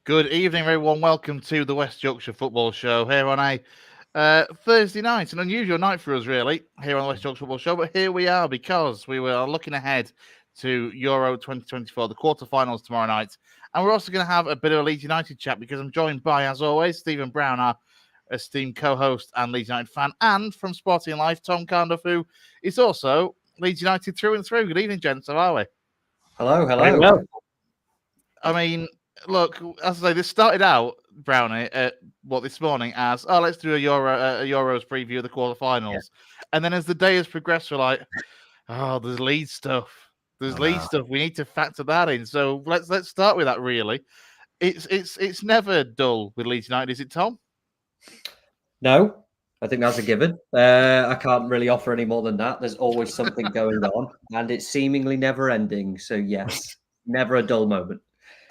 Good evening, everyone. Welcome to the West Yorkshire Football Show here on a Thursday night, an unusual night for us, really, here on the West Yorkshire Football Show. But here we are because we were looking ahead to Euro 2024, the quarterfinals tomorrow night. And we're also going to have a bit of a Leeds United chat because I'm joined by, as always, Stephen Browne, our esteemed co-host and Leeds United fan, and from Sporting Life, Tom Carnduff, who is also Leeds United through and through. Good evening, gents. How are we? Hello. Very well. I mean, look, as I say, this started out, Brownie, this morning as, let's do a Euros preview of the quarterfinals. Yeah. And then as the day has progressed, we're like, there's Leeds stuff. There's Leeds stuff. We need to factor that in. So let's start with that, really. It's never dull with Leeds United, is it, Tom? No, I think that's a given. I can't really offer any more than that. There's always something going on, and it's seemingly never ending. So, yes, never a dull moment.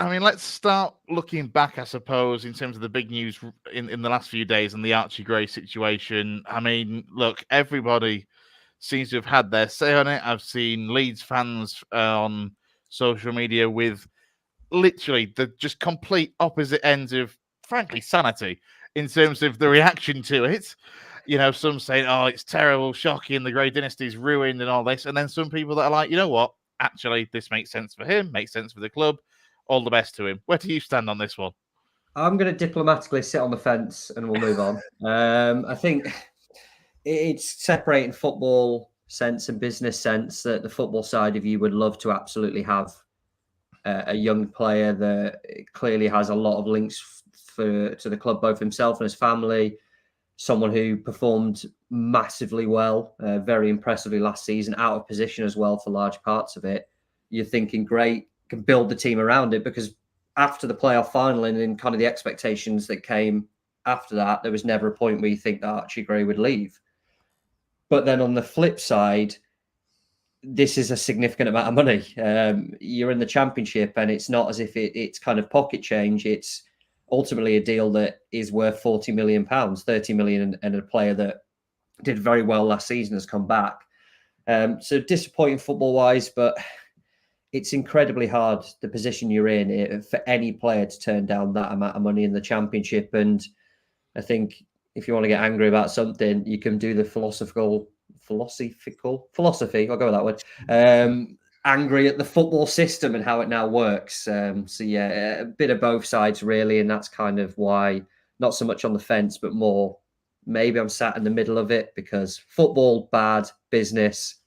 I mean, let's start looking back, I suppose, in terms of the big news in the last few days and the Archie Gray situation. I mean, look, everybody seems to have had their say on it. I've seen Leeds fans on social media with literally the just complete opposite ends of, frankly, sanity in terms of the reaction to it. You know, some saying, it's terrible, shocking, the Gray dynasty's ruined and all this. And then some people that are like, you know what? Actually, this makes sense for him, makes sense for the club. All the best to him. Where do you stand on this one? I'm going to diplomatically sit on the fence and we'll move on. I think it's separating football sense and business sense that the football side of you would love to absolutely have a young player that clearly has a lot of links to the club, both himself and his family, someone who performed massively well, very impressively last season, out of position as well for large parts of it. You're thinking, great, can build the team around it, because after the playoff final and in kind of the expectations that came after that, there was never a point where you think that Archie Gray would leave. But then on the flip side, this is a significant amount of money. You're in the Championship and it's not as if it's kind of pocket change. It's ultimately a deal that is worth £40 million, 30 million, and a player that did very well last season has come back. So disappointing football-wise, but it's incredibly hard, the position you're in, for any player to turn down that amount of money in the Championship. And I think if you want to get angry about something, you can do the philosophy, I'll go with that one, angry at the football system and how it now works. So yeah, a bit of both sides really. And that's kind of why, not so much on the fence, but more, maybe I'm sat in the middle of it, because football, bad, business,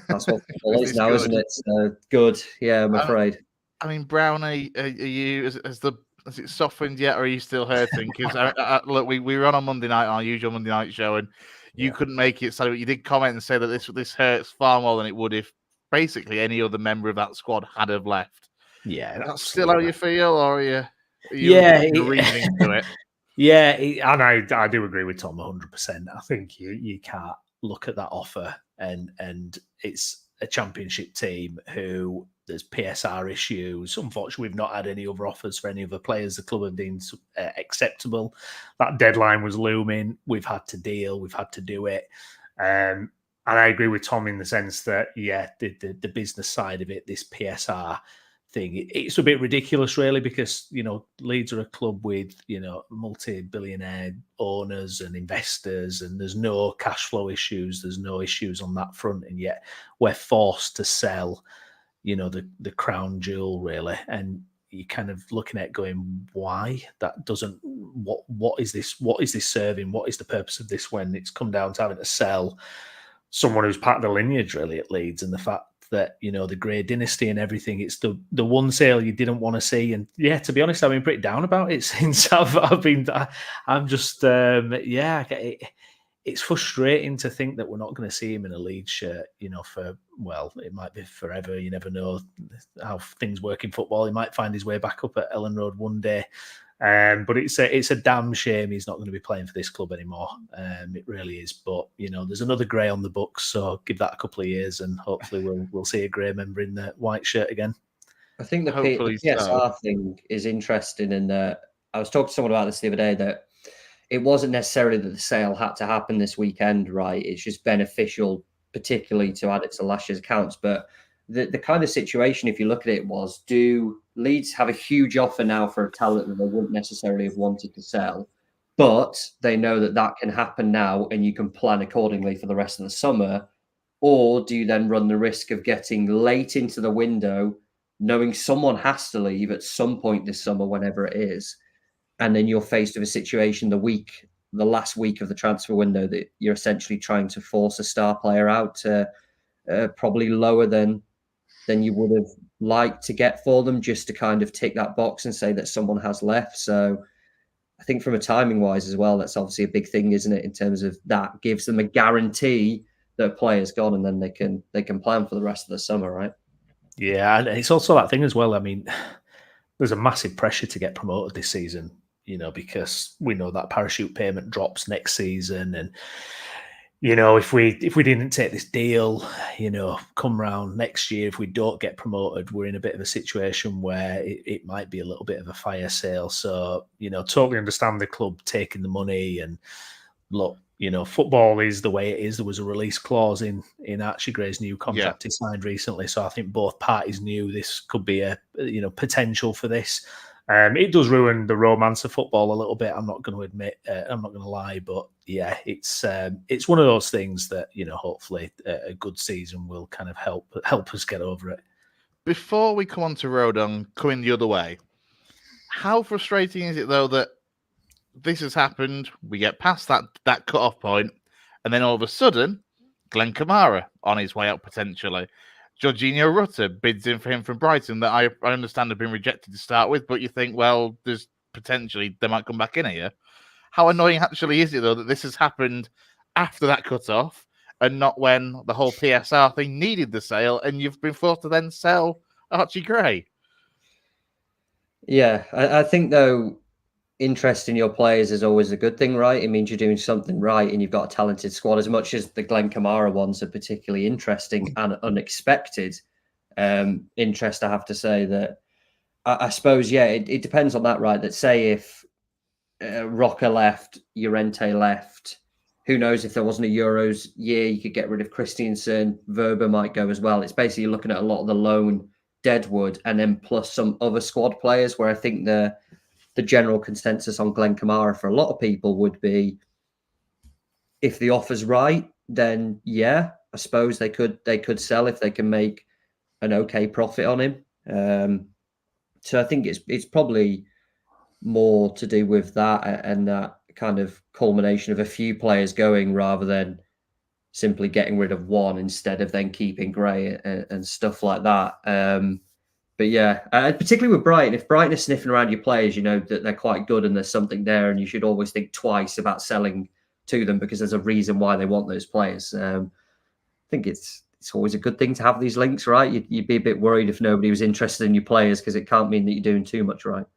that's what football is now, good. Isn't it? So good. Yeah, I'm afraid. I mean, Browne, are you, has it softened yet, or are you still hurting? Because look, we were on Monday night, our usual Monday night show, and you couldn't make it. So you did comment and say that this hurts far more than it would if basically any other member of that squad had have left. Yeah, that's still how you feel, or are you reasoning to it? Yeah, and I do agree with Tom 100%. I think you can't look at that offer and it's a Championship team who there's PSR issues. Unfortunately, we've not had any other offers for any other players. The club have been acceptable. That deadline was looming. We've had to deal. We've had to do it. And I agree with Tom in the sense that, the business side of it, this PSR thing, it's a bit ridiculous, really, because, Leeds are a club with, multi-billionaire owners and investors, and there's no cash flow issues. There's no issues on that front. And yet we're forced to sell, the crown jewel, really. And you're kind of looking at going, why? That doesn't, what is this? What is this serving? What is the purpose of this when it's come down to having to sell someone who's part of the lineage, really, at Leeds, and the fact that, the Grey dynasty and everything, it's the one sale you didn't want to see. And yeah, to be honest, I've been pretty down about it since I'm just, it's frustrating to think that we're not going to see him in a Leeds shirt, it might be forever. You never know how things work in football. He might find his way back up at Elland Road one day. But it's a damn shame he's not going to be playing for this club anymore. It really is. But there's another Grey on the books, so give that a couple of years, and hopefully we'll see a Grey member in the white shirt again. I think the PSR thing is interesting in that I was talking to someone about this the other day, that it wasn't necessarily that the sale had to happen this weekend, right? It's just beneficial, particularly to add it to last year's accounts. But the kind of situation, if you look at it, was, do Leeds have a huge offer now for a talent that they wouldn't necessarily have wanted to sell, but they know that that can happen now and you can plan accordingly for the rest of the summer? Or do you then run the risk of getting late into the window, knowing someone has to leave at some point this summer, whenever it is, and then you're faced with a situation the last week of the transfer window that you're essentially trying to force a star player out to probably lower than you would have liked to get for them, just to kind of tick that box and say that someone has left. So I think from a timing wise as well, that's obviously a big thing, isn't it? In terms of that gives them a guarantee that a player's gone, and then they can plan for the rest of the summer, right? Yeah, and it's also that thing as well. I mean, there's a massive pressure to get promoted this season, because we know that parachute payment drops next season, and if we didn't take this deal, come round next year, if we don't get promoted, we're in a bit of a situation where it might be a little bit of a fire sale. So, totally understand the club taking the money, and look, football is the way it is. There was a release clause in Archie Gray's new contract he signed recently. So I think both parties knew this could be a, potential for this. It does ruin the romance of football a little bit. I'm not going to admit, I'm not going to lie, but yeah, it's one of those things that, hopefully a good season will kind of help us get over it. Before we come on to Rodon coming the other way, how frustrating is it though that this has happened, we get past that cut-off point, and then all of a sudden, Glenn Kamara on his way out potentially. Jorginho Rutter bids in for him from Brighton that I understand have been rejected to start with, but you think, well, there's potentially they might come back in here. How annoying actually is it though that this has happened after that cut-off and not when the whole PSR thing needed the sale and you've been forced to then sell Archie Gray? Yeah, I think though, interest in your players is always a good thing, right? It means you're doing something right and you've got a talented squad. As much as the Glenn Kamara ones are particularly interesting and unexpected interest, I have to say that I suppose, yeah, it depends on that, right? That say if Rocker left, Llorente left, who knows if there wasn't a Euros year, you could get rid of Christiansen, Verba might go as well. It's basically looking at a lot of the loan deadwood and then plus some other squad players, where I think the general consensus on Glenn Kamara for a lot of people would be, if the offer's right, then yeah, I suppose they could sell if they can make an okay profit on him. So I think it's probably more to do with that and that kind of culmination of a few players going rather than simply getting rid of one instead of then keeping Gray and stuff like that. But yeah, particularly with Brighton, if Brighton are sniffing around your players, you know that they're quite good and there's something there, and you should always think twice about selling to them because there's a reason why they want those players. I think it's always a good thing to have these links, right? You'd be a bit worried if nobody was interested in your players because it can't mean that you're doing too much right.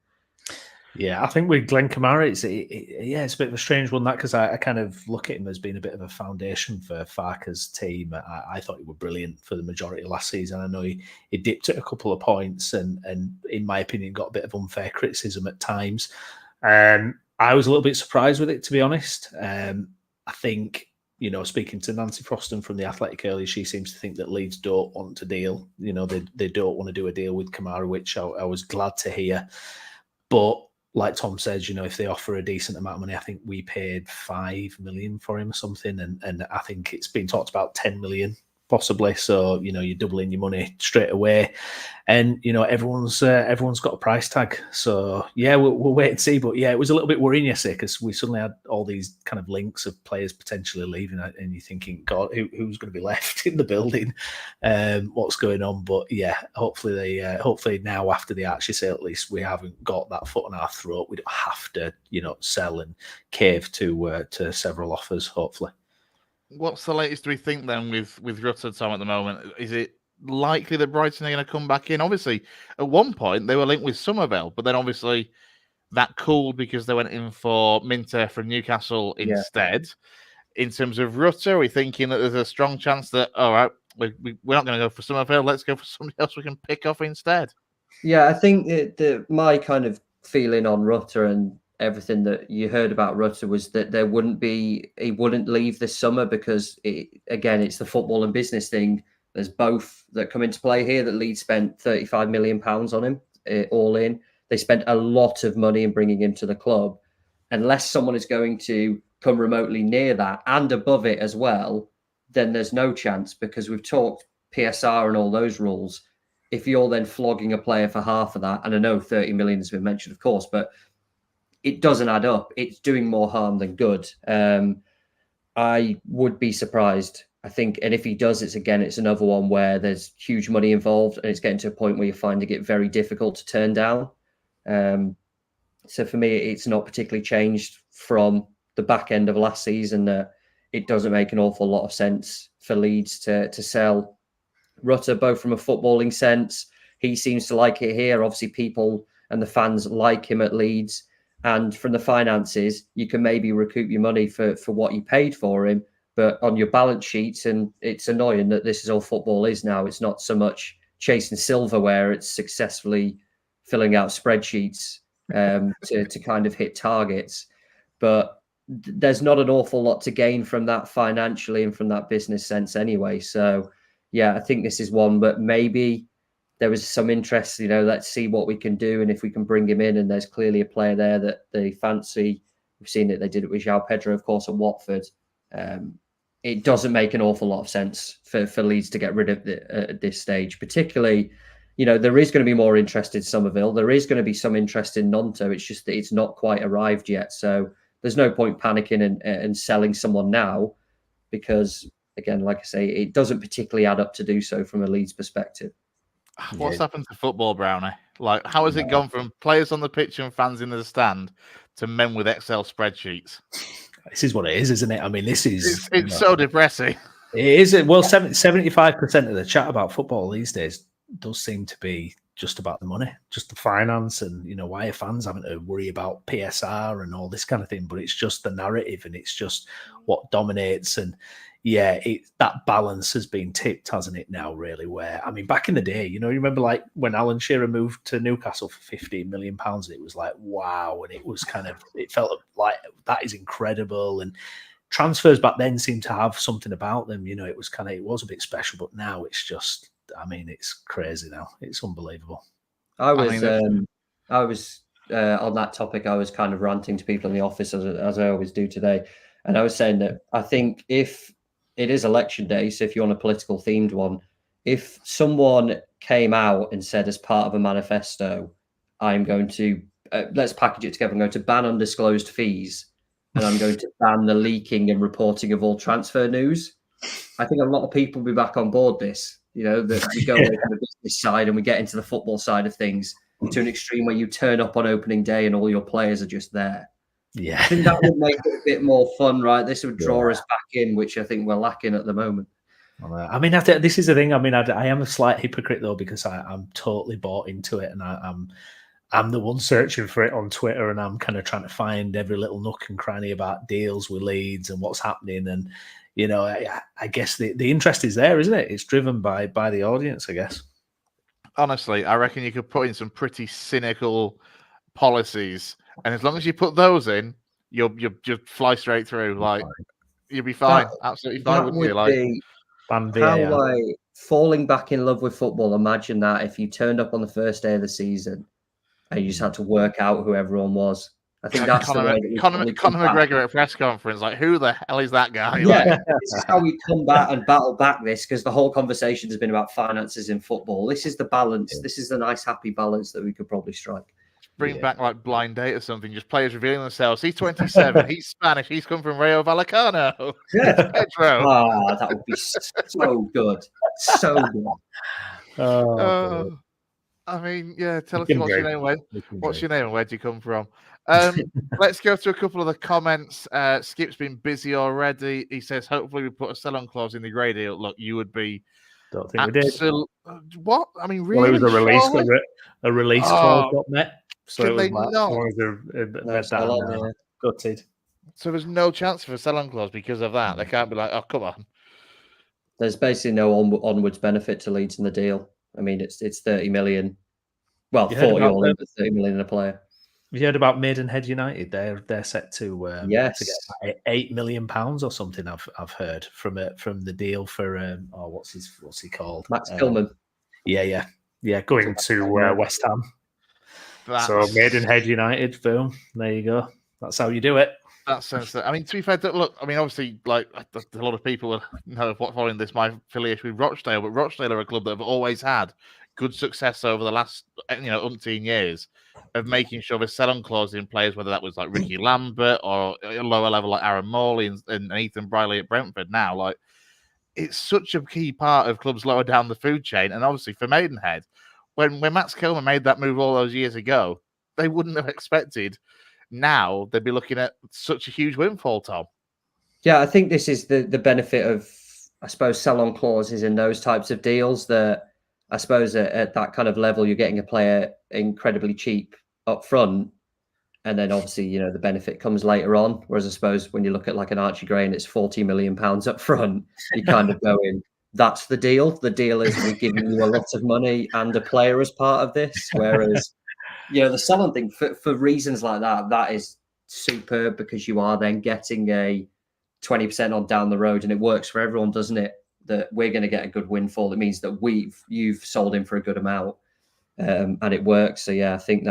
Yeah, I think with Glenn Kamara, it's a bit of a strange one, that, because I kind of look at him as being a bit of a foundation for Farke's team. I thought he was brilliant for the majority of last season. I know he dipped at a couple of points and in my opinion, got a bit of unfair criticism at times. I was a little bit surprised with it, to be honest. I think, speaking to Nancy Froston from The Athletic earlier, she seems to think that Leeds don't want to deal. They don't want to do a deal with Kamara, which I was glad to hear. But like Tom says, if they offer a decent amount of money, I think we paid 5 million for him or something, and I think it's been talked about 10 million possibly. So you're doubling your money straight away, and everyone's got a price tag. So yeah, we'll wait and see. But yeah, it was a little bit worrying yesterday because we suddenly had all these kind of links of players potentially leaving, and you're thinking, God, who's going to be left in the building? What's going on? But yeah, hopefully now after the Archie sale, at least we haven't got that foot on our throat. We don't have to sell and cave to several offers. Hopefully. What's the latest we think then with Rutter, Tom, at the moment? Is it likely that Brighton are going to come back in? Obviously, at one point they were linked with Somerville, but then obviously that cooled because they went in for Minter from Newcastle instead. In terms of Rutter, are we thinking that there's a strong chance that, all right, we're not going to go for Somerville, let's go for somebody else we can pick off instead? Yeah, I think my kind of feeling on Rutter and everything that you heard about Rutter was that he wouldn't leave this summer because it's the football and business thing. There's both that come into play here. That Leeds spent £35 million on him, all in. They spent a lot of money in bringing him to the club. Unless someone is going to come remotely near that and above it as well, then there's no chance, because we've talked PSR and all those rules. If you're then flogging a player for half of that, and I know 30 million has been mentioned, of course, but it doesn't add up. It's doing more harm than good. I would be surprised, I think. And if he does, it's another one where there's huge money involved, and it's getting to a point where you're finding it very difficult to turn down. So for me, it's not particularly changed from the back end of last season. That it doesn't make an awful lot of sense for Leeds to sell Rutter, both from a footballing sense. He seems to like it here. Obviously, people and the fans like him at Leeds. And from the finances, you can maybe recoup your money for what you paid for him. But on your balance sheets, and it's annoying that this is all football is now. It's not so much chasing silverware. It's successfully filling out spreadsheets to kind of hit targets. But there's not an awful lot to gain from that financially and from that business sense anyway. So, yeah, I think this is one, but maybe there was some interest, let's see what we can do. And if we can bring him in, and there's clearly a player there that they fancy. We've seen it. They did it with João Pedro, of course, at Watford. It doesn't make an awful lot of sense for Leeds to get rid of it at this stage, particularly, there is going to be more interest in Somerville. There is going to be some interest in Nonto. It's just that it's not quite arrived yet. So there's no point panicking and selling someone now, because, again, like I say, it doesn't particularly add up to do so from a Leeds perspective. What's happened to football, Brownie? Like, how has it gone from players on the pitch and fans in the stand to men with Excel spreadsheets? This is what it is, isn't it? I mean, this is... It's so depressing. It is. Well, 75% of the chat about football these days does seem to be just about the money, just the finance, and, why are fans having to worry about PSR and all this kind of thing? But it's just the narrative, and it's just what dominates. And yeah, that balance has been tipped, hasn't it, now, really, where, I mean, back in the day, you remember like when Alan Shearer moved to Newcastle for £15 million, it was like, wow. And it was it felt like that is incredible. And transfers back then seemed to have something about them, it was a bit special, but now it's just, I mean, it's crazy now. It's unbelievable. I was on that topic, I was kind of ranting to people in the office as I always do today. And I was saying that I think if it is election day, so if you want a political themed one, if someone came out and said as part of a manifesto, I'm going to, let's package it together, I'm going to ban undisclosed fees, and I'm going to ban the leaking and reporting of all transfer news, I think a lot of people will be back on board this. That we go away from the business side and we get into the football side of things to an extreme where you turn up on opening day and all your players are just there. Yeah, I think that would make it a bit more fun, right? This would draw us back in, which I think we're lacking at the moment. I mean, this is the thing. I mean, I am a slight hypocrite though, because I'm totally bought into it, and I'm the one searching for it on Twitter, and I'm kind of trying to find every little nook and cranny about deals with Leeds and what's happening. And I guess the interest is there, isn't it? It's driven by the audience, I guess. Honestly, I reckon you could put in some pretty cynical policies, and as long as you put those in, you'll just fly straight through. Like, you'll be fine, absolutely fine, wouldn't you? Like, falling back in love with football. Imagine that if you turned up on the first day of the season and you just had to work out who everyone was. I think that's Conor McGregor at press conference, like, who the hell is that guy? Yeah, this is how we come back and battle back this, because the whole conversation has been about finances in football. This is the balance. Yeah. This is the nice, happy balance that we could probably strike. Bring back like Blind Date or something. Just players revealing themselves. He's 27. He's Spanish. He's come from Rayo Vallecano. Yeah. Pedro. That would be so good. So good. I mean, yeah. Tell us what's your name. What's your name and where do you come from? Let's go to a couple of the comments. Skip's been busy already. He says, hopefully we put a sell-on clause in the grey deal. Look, you would be... Don't think we did. What? I mean, really? Well, it was a release clause got met. So can it was they like, not? As long as they've gutted. So there's no chance for a sell-on clause because of that. They can't be like, oh, come on. There's basically no onwards benefit to Leeds in the deal. I mean, it's 30 million. Well, 40 all in, but 30 million in a player. Have you heard about Maidenhead United? They're set to Yes. get £8 million or something. I've heard from the deal for what's he called? Max Kilman. Yeah, going to West Ham. So Maidenhead United, boom, there you go. That's how you do it. That sense that, I mean, to be fair, look, I mean, obviously, like a lot of people will know following this, my affiliation with Rochdale, but Rochdale are a club that have always had good success over the last, umpteen years of making sure there's sell-on clauses in players, whether that was like Ricky Lambert or a lower level like Aaron Morley and Ethan Briley at Brentford now. Like, it's such a key part of clubs lower down the food chain. And obviously for Maidenhead, when Max Kilman made that move all those years ago, they wouldn't have expected now they'd be looking at such a huge windfall, Tom. Yeah, I think this is the benefit of, I suppose, sell-on clauses in those types of deals, that I suppose at that kind of level, you're getting a player incredibly cheap up front. And then obviously, the benefit comes later on. Whereas I suppose when you look at like an Archie Gray and it's £40 million up front, you kind of go in, that's the deal. The deal is we're giving you a lot of money and a player as part of this. Whereas, the selling thing for reasons like that is superb, because you are then getting a 20% on down the road, and it works for everyone, doesn't it? That we're going to get a good windfall. It means that you've sold him for a good amount, and it works. So yeah, I think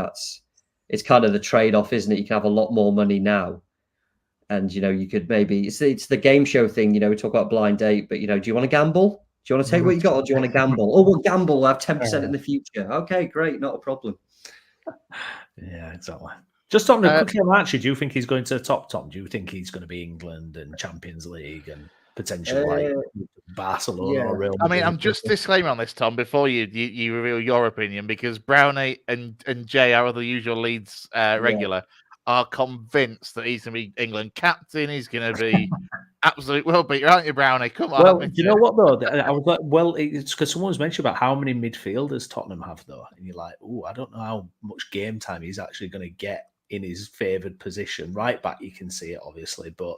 it's kind of the trade-off, isn't it? You can have a lot more money now, and you could maybe it's the game show thing. We talk about blind date, but do you want to gamble? Do you want to take what you got, or do you want to gamble? Oh, we'll gamble. We'll have 10% in the future. Okay, great, not a problem. Yeah, exactly. Just on quickly on Archie, do you think he's going to the top, Tom? Do you think he's going to be England and Champions League and potentially like Barcelona or Real Madrid? I mean, I'm just disclaimer on this, Tom, before you reveal your opinion, because Browne and Jay, our other usual Leeds regular, are convinced that he's going to be England captain. He's going to be absolute world beater, aren't you, Brownie? Come on. Well, you know what though? I was like, well, it's because someone's mentioned about how many midfielders Tottenham have though, and you're like, I don't know how much game time he's actually going to get in his favoured position. Right back, you can see it obviously, but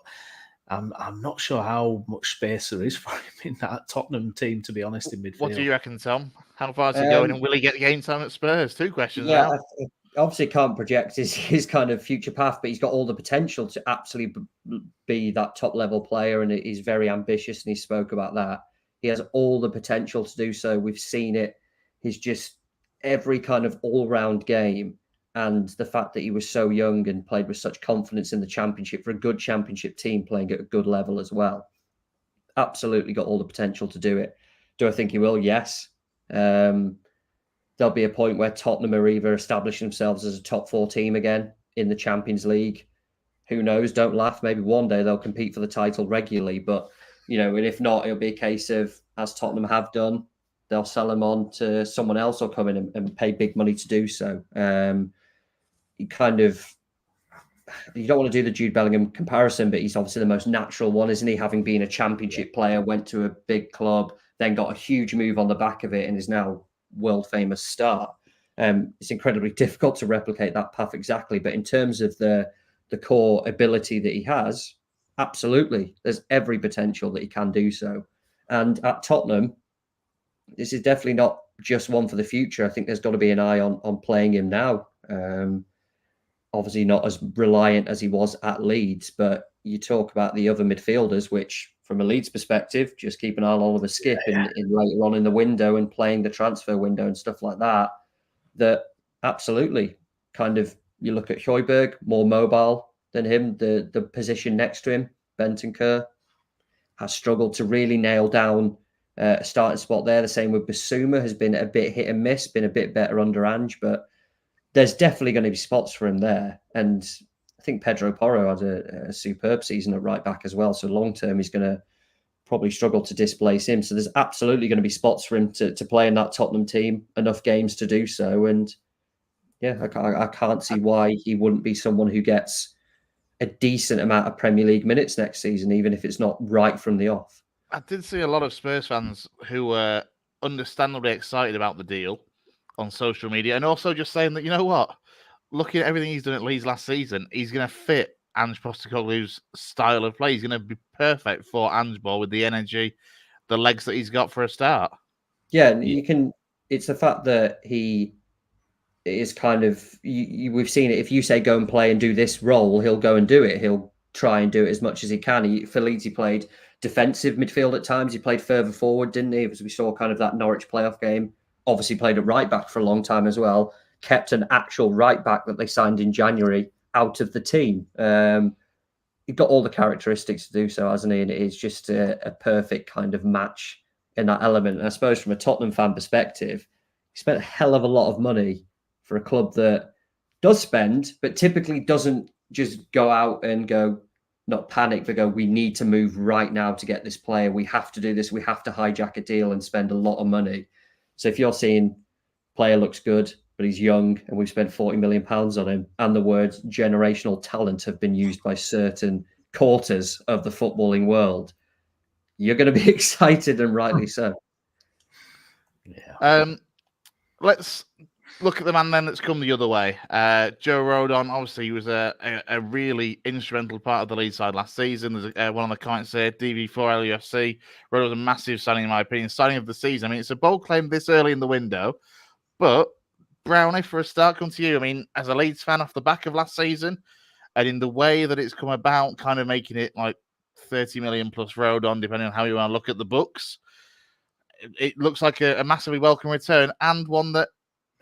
I'm not sure how much space there is for him in that Tottenham team, to be honest, in midfield. What do you reckon, Tom? How far is he going, and will he get game time at Spurs? Two questions now. Obviously can't project his kind of future path, but he's got all the potential to absolutely be that top level player, and he's very ambitious, and he spoke about that. He has all the potential to do so. We've seen it. He's just every kind of all-round game, and the fact that he was so young and played with such confidence in the Championship for a good Championship team, playing at a good level as well. Absolutely got all the potential to do it. Do I think he will? Yes. There'll be a point where Tottenham are either establishing themselves as a top 4 team again in the Champions League. Who knows? Don't laugh. Maybe one day they'll compete for the title regularly. But, and if not, it'll be a case of, as Tottenham have done, they'll sell him on to someone else or come in and pay big money to do so. You don't want to do the Jude Bellingham comparison, but he's obviously the most natural one, isn't he? Having been a Championship player, went to a big club, then got a huge move on the back of it, and is now world famous star. It's incredibly difficult to replicate that path exactly, but in terms of the core ability that he has, absolutely, there's every potential that he can do so. And at Tottenham, this is definitely not just one for the future. I think there's got to be an eye on playing him now. Obviously not as reliant as he was at Leeds, but you talk about the other midfielders, which from a Leeds perspective, just keep an eye on Oliver Skip in later on in the window and playing the transfer window and stuff like that. That absolutely kind of, you look at Højbjerg, more mobile than him. The position next to him, Bentancur, has struggled to really nail down a starting spot there. The same with Basuma, has been a bit hit and miss, been a bit better under Ange, but there's definitely going to be spots for him there. And I think Pedro Porro had a superb season at right back as well. So long term, he's going to probably struggle to displace him. So there's absolutely going to be spots for him to play in that Tottenham team, enough games to do so. And yeah, I can't see why he wouldn't be someone who gets a decent amount of Premier League minutes next season, even if it's not right from the off. I did see a lot of Spurs fans who were understandably excited about the deal on social media, and also just saying that, you know what, looking at everything he's done at Leeds last season, he's going to fit Ange Postecoglou's style of play. He's going to be perfect for Ange Ball with the energy, the legs that he's got for a start. Yeah, you can. It's the fact that is kind of, we've seen it. If you say go and play and do this role, he'll go and do it. He'll try and do it as much as he can. For Leeds, he played defensive midfield at times. He played further forward, didn't he? As we saw kind of that Norwich playoff game. Obviously played at right back for a long time as well. Kept an actual right back that they signed in January out of the team. He's got all the characteristics to do so, hasn't he? And it is just a perfect kind of match in that element. And I suppose from a Tottenham fan perspective, he spent a hell of a lot of money for a club that does spend, but typically doesn't just go out and go, not panic, but go, we need to move right now to get this player. We have to do this. We have to hijack a deal and spend a lot of money. So if you're seeing player looks good, but he's young and we've spent £40 million on him, and the words generational talent have been used by certain quarters of the footballing world, you're going to be excited, and rightly so. Yeah. Let's look at the man then that's come the other way. Joe Rodon, obviously, he was a really instrumental part of the Leeds side last season. There's one of the comments there, DV4 LUFC. Rodon was a massive signing, in my opinion, signing of the season. I mean, it's a bold claim this early in the window, but Brownie, for a start, come to you. I mean, as a Leeds fan off the back of last season, and in the way that it's come about, kind of making it like 30 million plus Rodon, depending on how you want to look at the books, it looks like a massively welcome return, and one that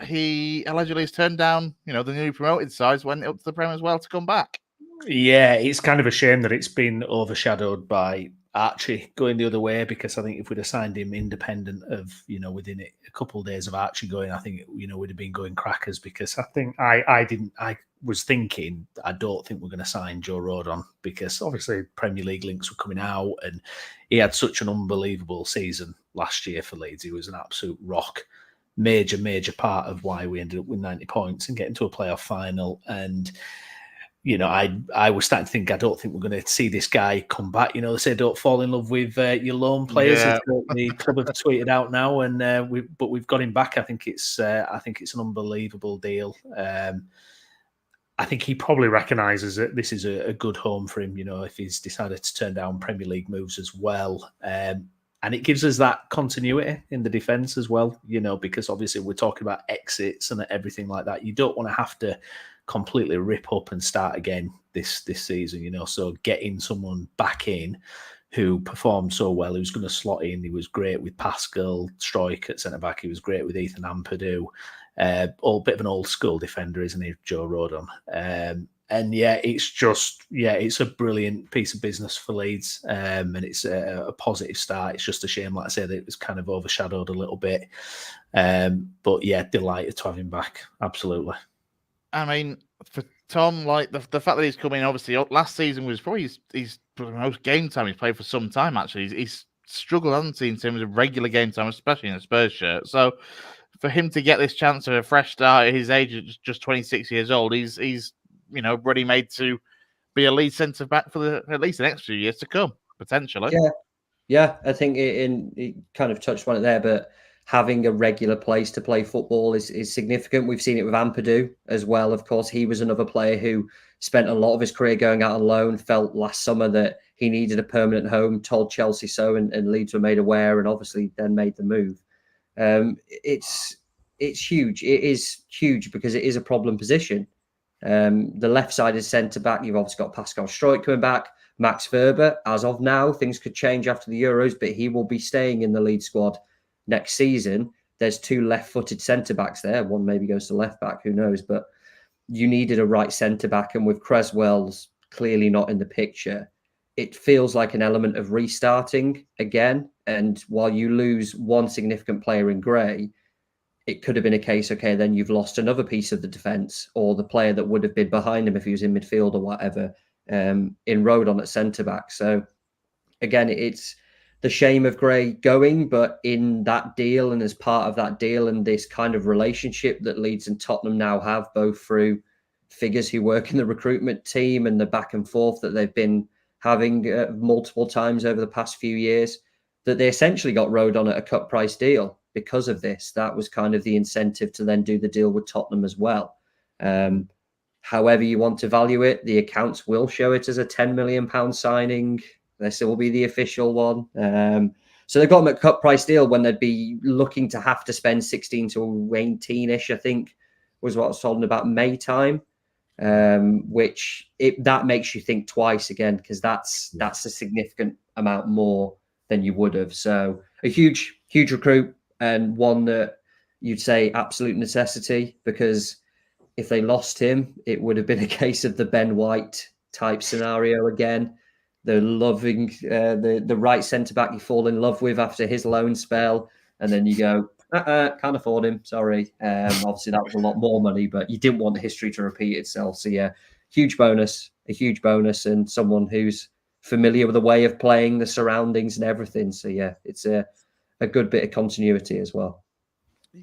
he allegedly has turned down, the newly promoted sides, went up to the Prem as well to come back. Yeah, it's kind of a shame that it's been overshadowed by Archie going the other way, because I think if we'd have signed him independent of, within a couple of days of Archie going, I think, we'd have been going crackers, because I think I was thinking, I don't think we're going to sign Joe Rodon, because obviously Premier League links were coming out and he had such an unbelievable season last year for Leeds. He was an absolute rock. Major part of why we ended up with 90 points and getting to a playoff final. And I was starting to think, I don't think we're going to see this guy come back. They say don't fall in love with your loan players. Yeah. The club have tweeted out now, and we've got him back. I think it's an unbelievable deal. I think he probably recognises that this is a good home for him. If he's decided to turn down Premier League moves as well. And it gives us that continuity in the defence as well, because obviously we're talking about exits and everything like that. You don't want to have to completely rip up and start again this season, So getting someone back in who performed so well, who's going to slot in. He was great with Pascal Struijk at centre-back. He was great with Ethan Ampadu. All bit of an old school defender, isn't he, Joe Rodon? And it's a brilliant piece of business for Leeds, and it's a positive start. It's just a shame, like I said, it was kind of overshadowed a little bit. But yeah, delighted to have him back. Absolutely. I mean, for Tom, like the fact that he's coming, obviously, last season was probably his most game time he's played for some time, actually. He's struggled, hasn't he, in terms of regular game time, especially in a Spurs shirt. So for him to get this chance of a fresh start at his age, at just 26 years old, he's ready made to be a lead centre back for at least the next few years to come, potentially. Yeah. I think it kind of touched on it there, but having a regular place to play football is significant. We've seen it with Ampadu as well. Of course, he was another player who spent a lot of his career going out on loan, felt last summer that he needed a permanent home, told Chelsea so, and Leeds were made aware, and obviously then made the move. It's huge. It is huge because it is a problem position. The left side is centre back. You've obviously got Pascal Struijk coming back. Max Verber, as of now, things could change after the Euros, but he will be staying in the lead squad next season. There's two left-footed centre backs there. One maybe goes to left back, who knows? But you needed a right centre back, and with Cresswell's clearly not in the picture, it feels like an element of restarting again. And while you lose one significant player in Gray, it could have been a case, okay, then you've lost another piece of the defence, or the player that would have been behind him if he was in midfield or whatever, in Rodon at centre-back. So, again, it's the shame of Gray going, but in that deal and as part of that deal and this kind of relationship that Leeds and Tottenham now have, both through figures who work in the recruitment team and the back and forth that they've been having multiple times over the past few years, that they essentially got Rodon at a cut price deal. Because of this, that was kind of the incentive to then do the deal with Tottenham as well. However you want to value it, the accounts will show it as a £10 million signing. This will be the official one. So they've got them at cut price deal when they'd be looking to have to spend 16 to 18-ish, I think, was what I was told in about May time, that makes you think twice again, because that's a significant amount more than you would have. So a huge recruit, and one that you'd say absolute necessity, because if they lost him, it would have been a case of the Ben White type scenario again. The the right centre back you fall in love with after his loan spell, and then you go, can't afford him, sorry. Obviously that was a lot more money, but you didn't want the history to repeat itself. So yeah, a huge bonus, and someone who's familiar with the way of playing, the surroundings and everything. So yeah, it's a good bit of continuity as well.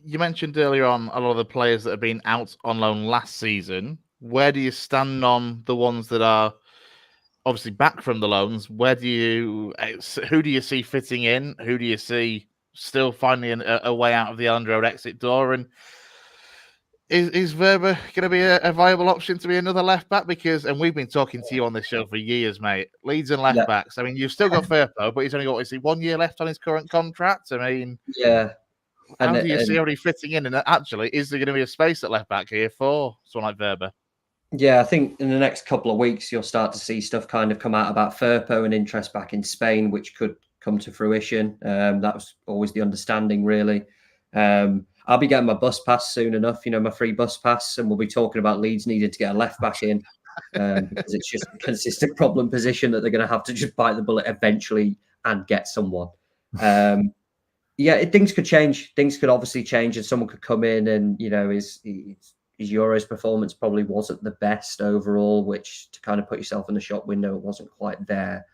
You mentioned earlier on a lot of the players that have been out on loan last season. Where do you stand on the ones that are obviously back from the loans? Who do you see fitting in? Who do you see still finding a way out of the Elland Road exit door? And is Verba going to be a viable option to be another left back? And we've been talking to you on this show for years, mate. Leeds and left backs. I mean, you've still got Firpo, but he's only got 1 year left on his current contract. I mean, yeah. How do you see everybody fitting in? And actually, is there going to be a space at left back here for someone like Verba? Yeah, I think in the next couple of weeks, you'll start to see stuff kind of come out about Firpo and interest back in Spain, which could come to fruition. That was always the understanding, really. I'll be getting my bus pass soon enough, my free bus pass, and we'll be talking about Leeds needing to get a left back in, because it's just a consistent problem position that they're going to have to just bite the bullet eventually and get someone. Yeah, things could change. Things could obviously change, and someone could come in and, his Euros performance probably wasn't the best overall, which, to kind of put yourself in the shop window, it wasn't quite there.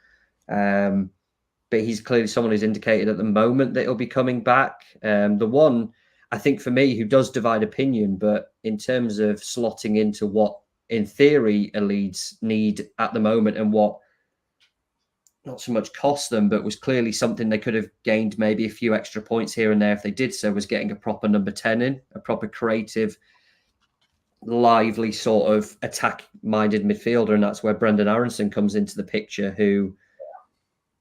But he's clearly someone who's indicated at the moment that he'll be coming back. The one, I think, for me, who does divide opinion, but in terms of slotting into what, in theory, a Leeds need at the moment, and what not so much cost them, but was clearly something they could have gained maybe a few extra points here and there if they did so, was getting a proper number 10 in, a proper creative, lively sort of attack-minded midfielder. And that's where Brendan Aronson comes into the picture, who,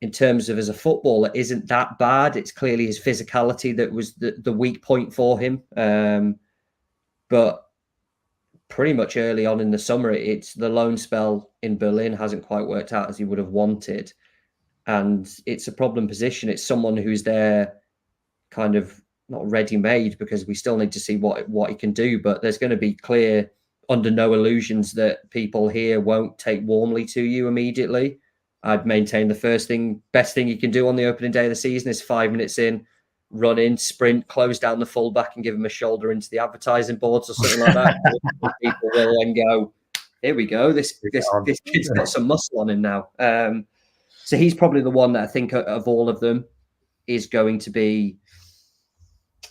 in terms of as a footballer, isn't that bad. It's clearly his physicality that was the weak point for him. But pretty much early on in the summer, it's the loan spell in Berlin hasn't quite worked out as he would have wanted. And it's a problem position. It's someone who's there kind of not ready-made, because we still need to see what he can do. But there's going to be clear, under no illusions, that people here won't take warmly to you immediately. I'd maintain the best thing you can do on the opening day of the season is 5 minutes in, run in, sprint, close down the fullback and give him a shoulder into the advertising boards or something like that. People will then go, here we go, this kid's got some muscle on him now. So he's probably the one that I think of all of them is going to be,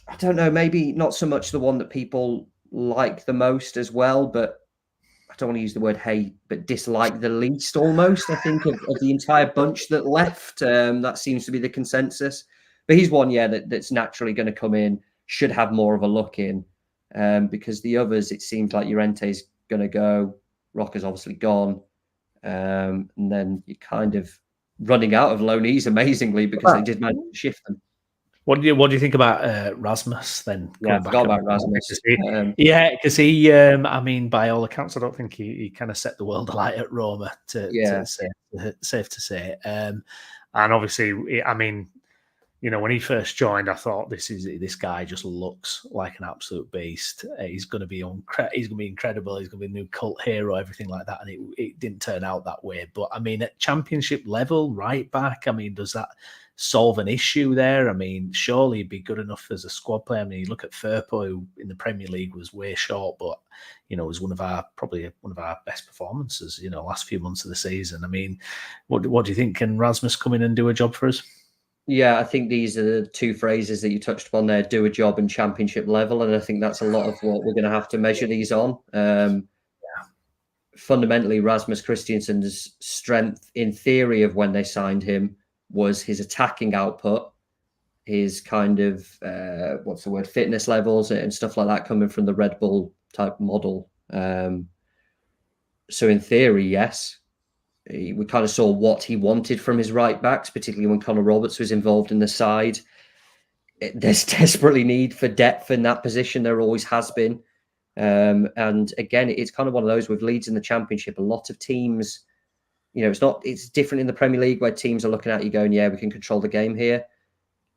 I don't know, maybe not so much the one that people like the most as well, but I don't want to use the word hate, but dislike the least almost, I think, of the entire bunch that left. That seems to be the consensus. But he's one, that's naturally going to come in, should have more of a look in, because the others, it seems like Llorente's going to go, Rocker's obviously gone, and then you're kind of running out of loanees, amazingly, because they did manage to shift them. What do you think about Rasmus then? Yeah, I forgot about Rasmus. Because he, I mean, by all accounts, I don't think he kind of set the world alight at Roma. Safe to say. And obviously, I mean, when he first joined, I thought this guy just looks like an absolute beast. He's going to be incredible. He's going to be a new cult hero, everything like that. And it didn't turn out that way. But I mean, at championship level, right back, I mean, does that solve an issue there? I mean, surely he'd be good enough as a squad player. I mean, you look at Firpo, who in the Premier League was way short, but was probably one of our best performances. Last few months of the season. I mean, what do you think? Can Rasmus come in and do a job for us? Yeah, I think these are the two phrases that you touched upon there: do a job and championship level, and I think that's a lot of what we're going to have to measure these on. Fundamentally, Rasmus Christiansen's strength, in theory, of when they signed him, was his attacking output, his kind of fitness levels and stuff like that, coming from the Red Bull type model. So in theory, yes, we kind of saw what he wanted from his right backs, particularly when Connor Roberts was involved in the side. There's desperately need for depth in that position. There always has been. And again, it's kind of one of those with Leeds in the Championship. A lot of teams, it's different in the Premier League where teams are looking at you going, yeah, we can control the game here.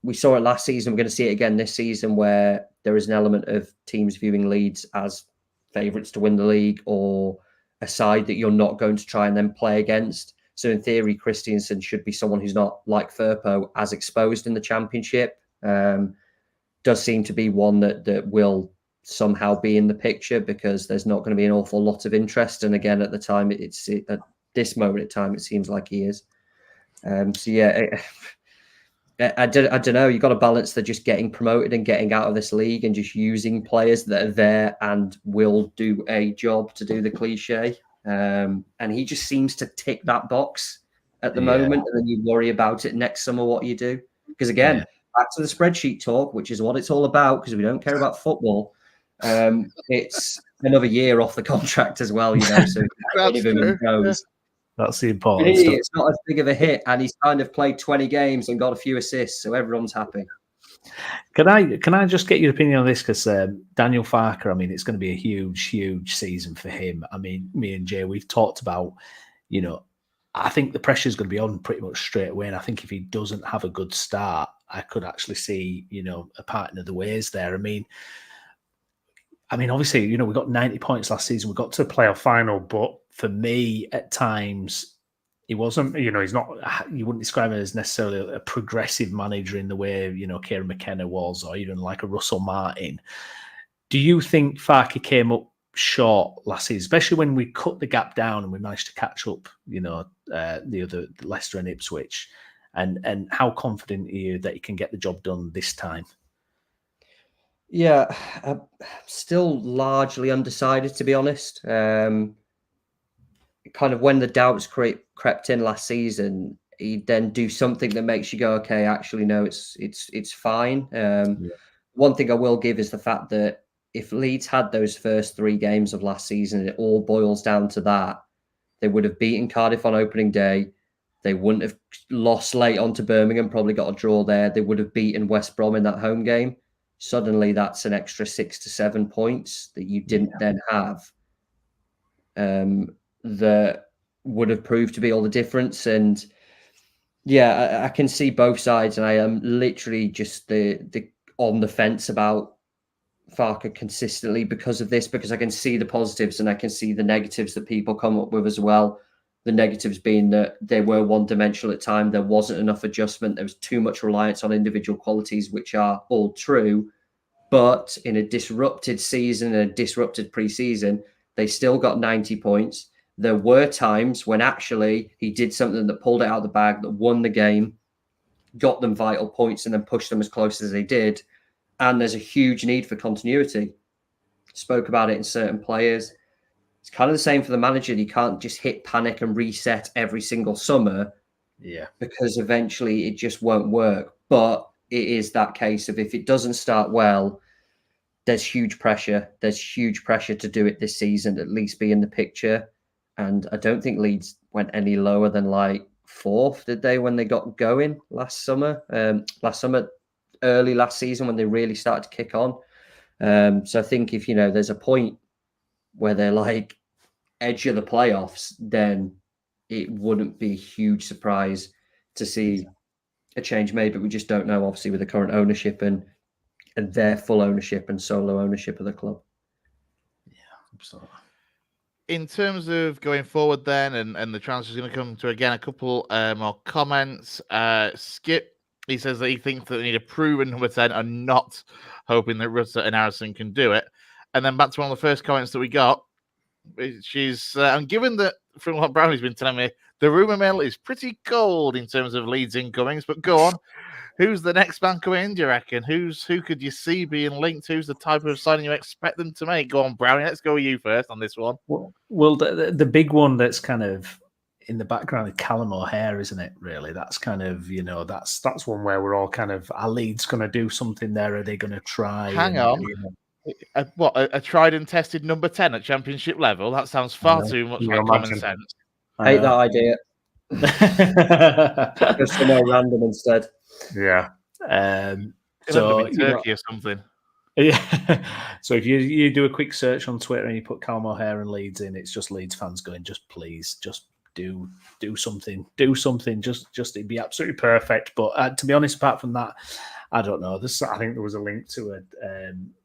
We saw it last season. We're going to see it again this season where there is an element of teams viewing Leeds as favourites to win the league or a side that you're not going to try and then play against. So in theory, Christiansen should be someone who's not, like Firpo, as exposed in the Championship. Does seem to be one that will somehow be in the picture because there's not going to be an awful lot of interest. And again, at the time, at this moment in time, it seems like he is. So yeah, I don't know. You've got to balance the just getting promoted and getting out of this league and just using players that are there and will do a job, to do the cliche. And he just seems to tick that box at the moment. And then you worry about it next summer, what you do. Because again, back to the spreadsheet talk, which is what it's all about, because we don't care about football. It's another year off the contract as well, so That's true. Goes. That's the important stuff. It's not as big of a hit, and he's kind of played 20 games and got a few assists, so everyone's happy. Can I just get your opinion on this? Because Daniel Farker, it's going to be a huge season for him. Me and Jay, we've talked about, I think the pressure's going to be on pretty much straight away. And I think if he doesn't have a good start, I could actually see, a parting of the ways there. Obviously, we got 90 points last season. We got to a playoff final, but for me, at times, he wasn't, he's not, you wouldn't describe him as necessarily a progressive manager in the way, Kieran McKenna was, or even like a Russell Martin. Do you think Farke came up short last season, especially when we cut the gap down and we managed to catch up, the other Leicester and Ipswich? And how confident are you that he can get the job done this time? Yeah, I'm still largely undecided, to be honest. Kind of when the doubts crept in last season, he'd then do something that makes you go, okay, actually, no, it's fine. One thing I will give is the fact that if Leeds had those first 3 games of last season, it all boils down to that. They would have beaten Cardiff on opening day. They wouldn't have lost late on to Birmingham, probably got a draw there. They would have beaten West Brom in that home game. Suddenly, that's an extra 6 to 7 points that you didn't then have. That would have proved to be all the difference. And yeah, I can see both sides, and I am literally just the on the fence about Farke consistently because of this, because I can see the positives and I can see the negatives that people come up with as well. The negatives being that they were one-dimensional at time. There wasn't enough adjustment. There was too much reliance on individual qualities, which are all true. But in a disrupted season, a disrupted pre-season, they still got 90 points. There were times when actually he did something that pulled it out of the bag, that won the game, got them vital points, and then pushed them as close as they did. And there's a huge need for continuity. Spoke about it in certain players. It's kind of the same for the manager. You can't just hit panic and reset every single summer. Yeah. Because eventually it just won't work. But it is that case of if it doesn't start well, there's huge pressure. There's huge pressure to do it this season, at least be in the picture. And I don't think Leeds went any lower than like 4th, did they, when they got going last summer? Early last season when they really started to kick on. So I think if, there's a point where they're like edge of the playoffs, then it wouldn't be a huge surprise to see a change made, but we just don't know, obviously, with the current ownership and their full ownership and solo ownership of the club. Yeah, absolutely. In terms of going forward then, and the transfer is going to come to, again, a couple more comments. Skip, he says that he thinks that they need a proven number 10 and not hoping that Rutter and Harrison can do it. And then back to one of the first comments that we got, she's, and given that from what Brownie's been telling me, the rumour mill is pretty cold in terms of Leeds incomings, but go on. Who's the next man coming in, do you reckon? Who could you see being linked? Who's the type of signing you expect them to make? Go on, Brownie. Let's go with you first on this one. Well, the big one that's kind of in the background is Callum O'Hare, isn't it, really? That's kind of, that's one where we're all kind of, are Leeds going to do something there? Are they going to try? Hang on. A tried and tested number 10 at championship level? That sounds far too much like common sense. I hate that idea. Just somewhere random instead. Yeah. So Turkey or something. Yeah. So if you do a quick search on Twitter and you put Callum O'Hare and Leeds in, it's just Leeds fans going, just please, just do something, just it'd be absolutely perfect. But to be honest, apart from that, I don't know. I think there was a link to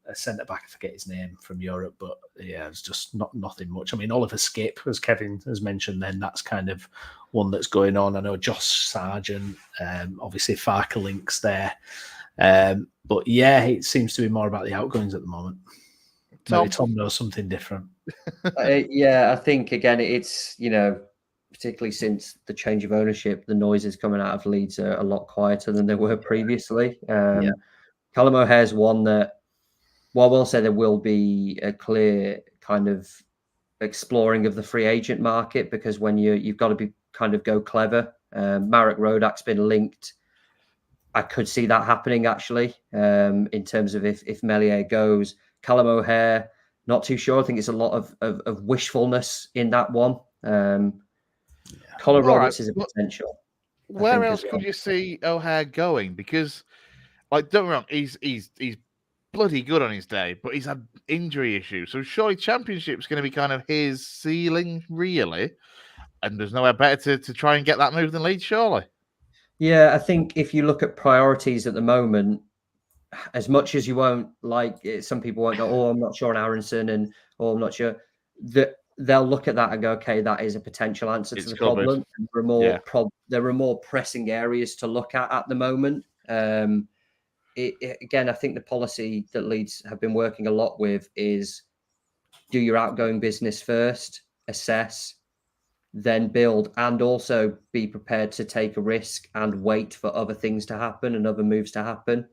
a centre back. I forget his name from Europe, but yeah, it's just nothing much. I mean, Oliver Skip, as Kevin has mentioned, then that's kind of one that's going on. I know Josh Sargent, obviously Farker links there. But yeah, it seems to be more about the outgoings at the moment. Maybe Tom knows something different. Yeah, I think again, it's particularly since the change of ownership, the noises coming out of Leeds are a lot quieter than they were previously. Callum O'Hare's one that, well, I will say there will be a clear kind of exploring of the free agent market, because when you've got to be kind of go clever. Marek Rodak's been linked. I could see that happening actually, in terms of if Meslier goes. Callum O'Hare, not too sure. I think it's a lot of wishfulness in that one. Colin Roberts is a potential. Where else could you see O'Hare going? Because, like, don't get me wrong, he's bloody good on his day, but he's had injury issues. So surely Championship's going to be kind of his ceiling, really. And there's nowhere better to try and get that move than Leeds, surely. Yeah, I think if you look at priorities at the moment, as much as you won't like it, some people won't go, oh, I'm not sure on Aronson, and I'm not sure, that they'll look at that and go, okay, that is a potential answer to the problem. And there are more pressing areas to look at the moment. Again, I think the policy that Leeds have been working a lot with is do your outgoing business first, assess, then build, and also be prepared to take a risk and wait for other things to happen and other moves to happen.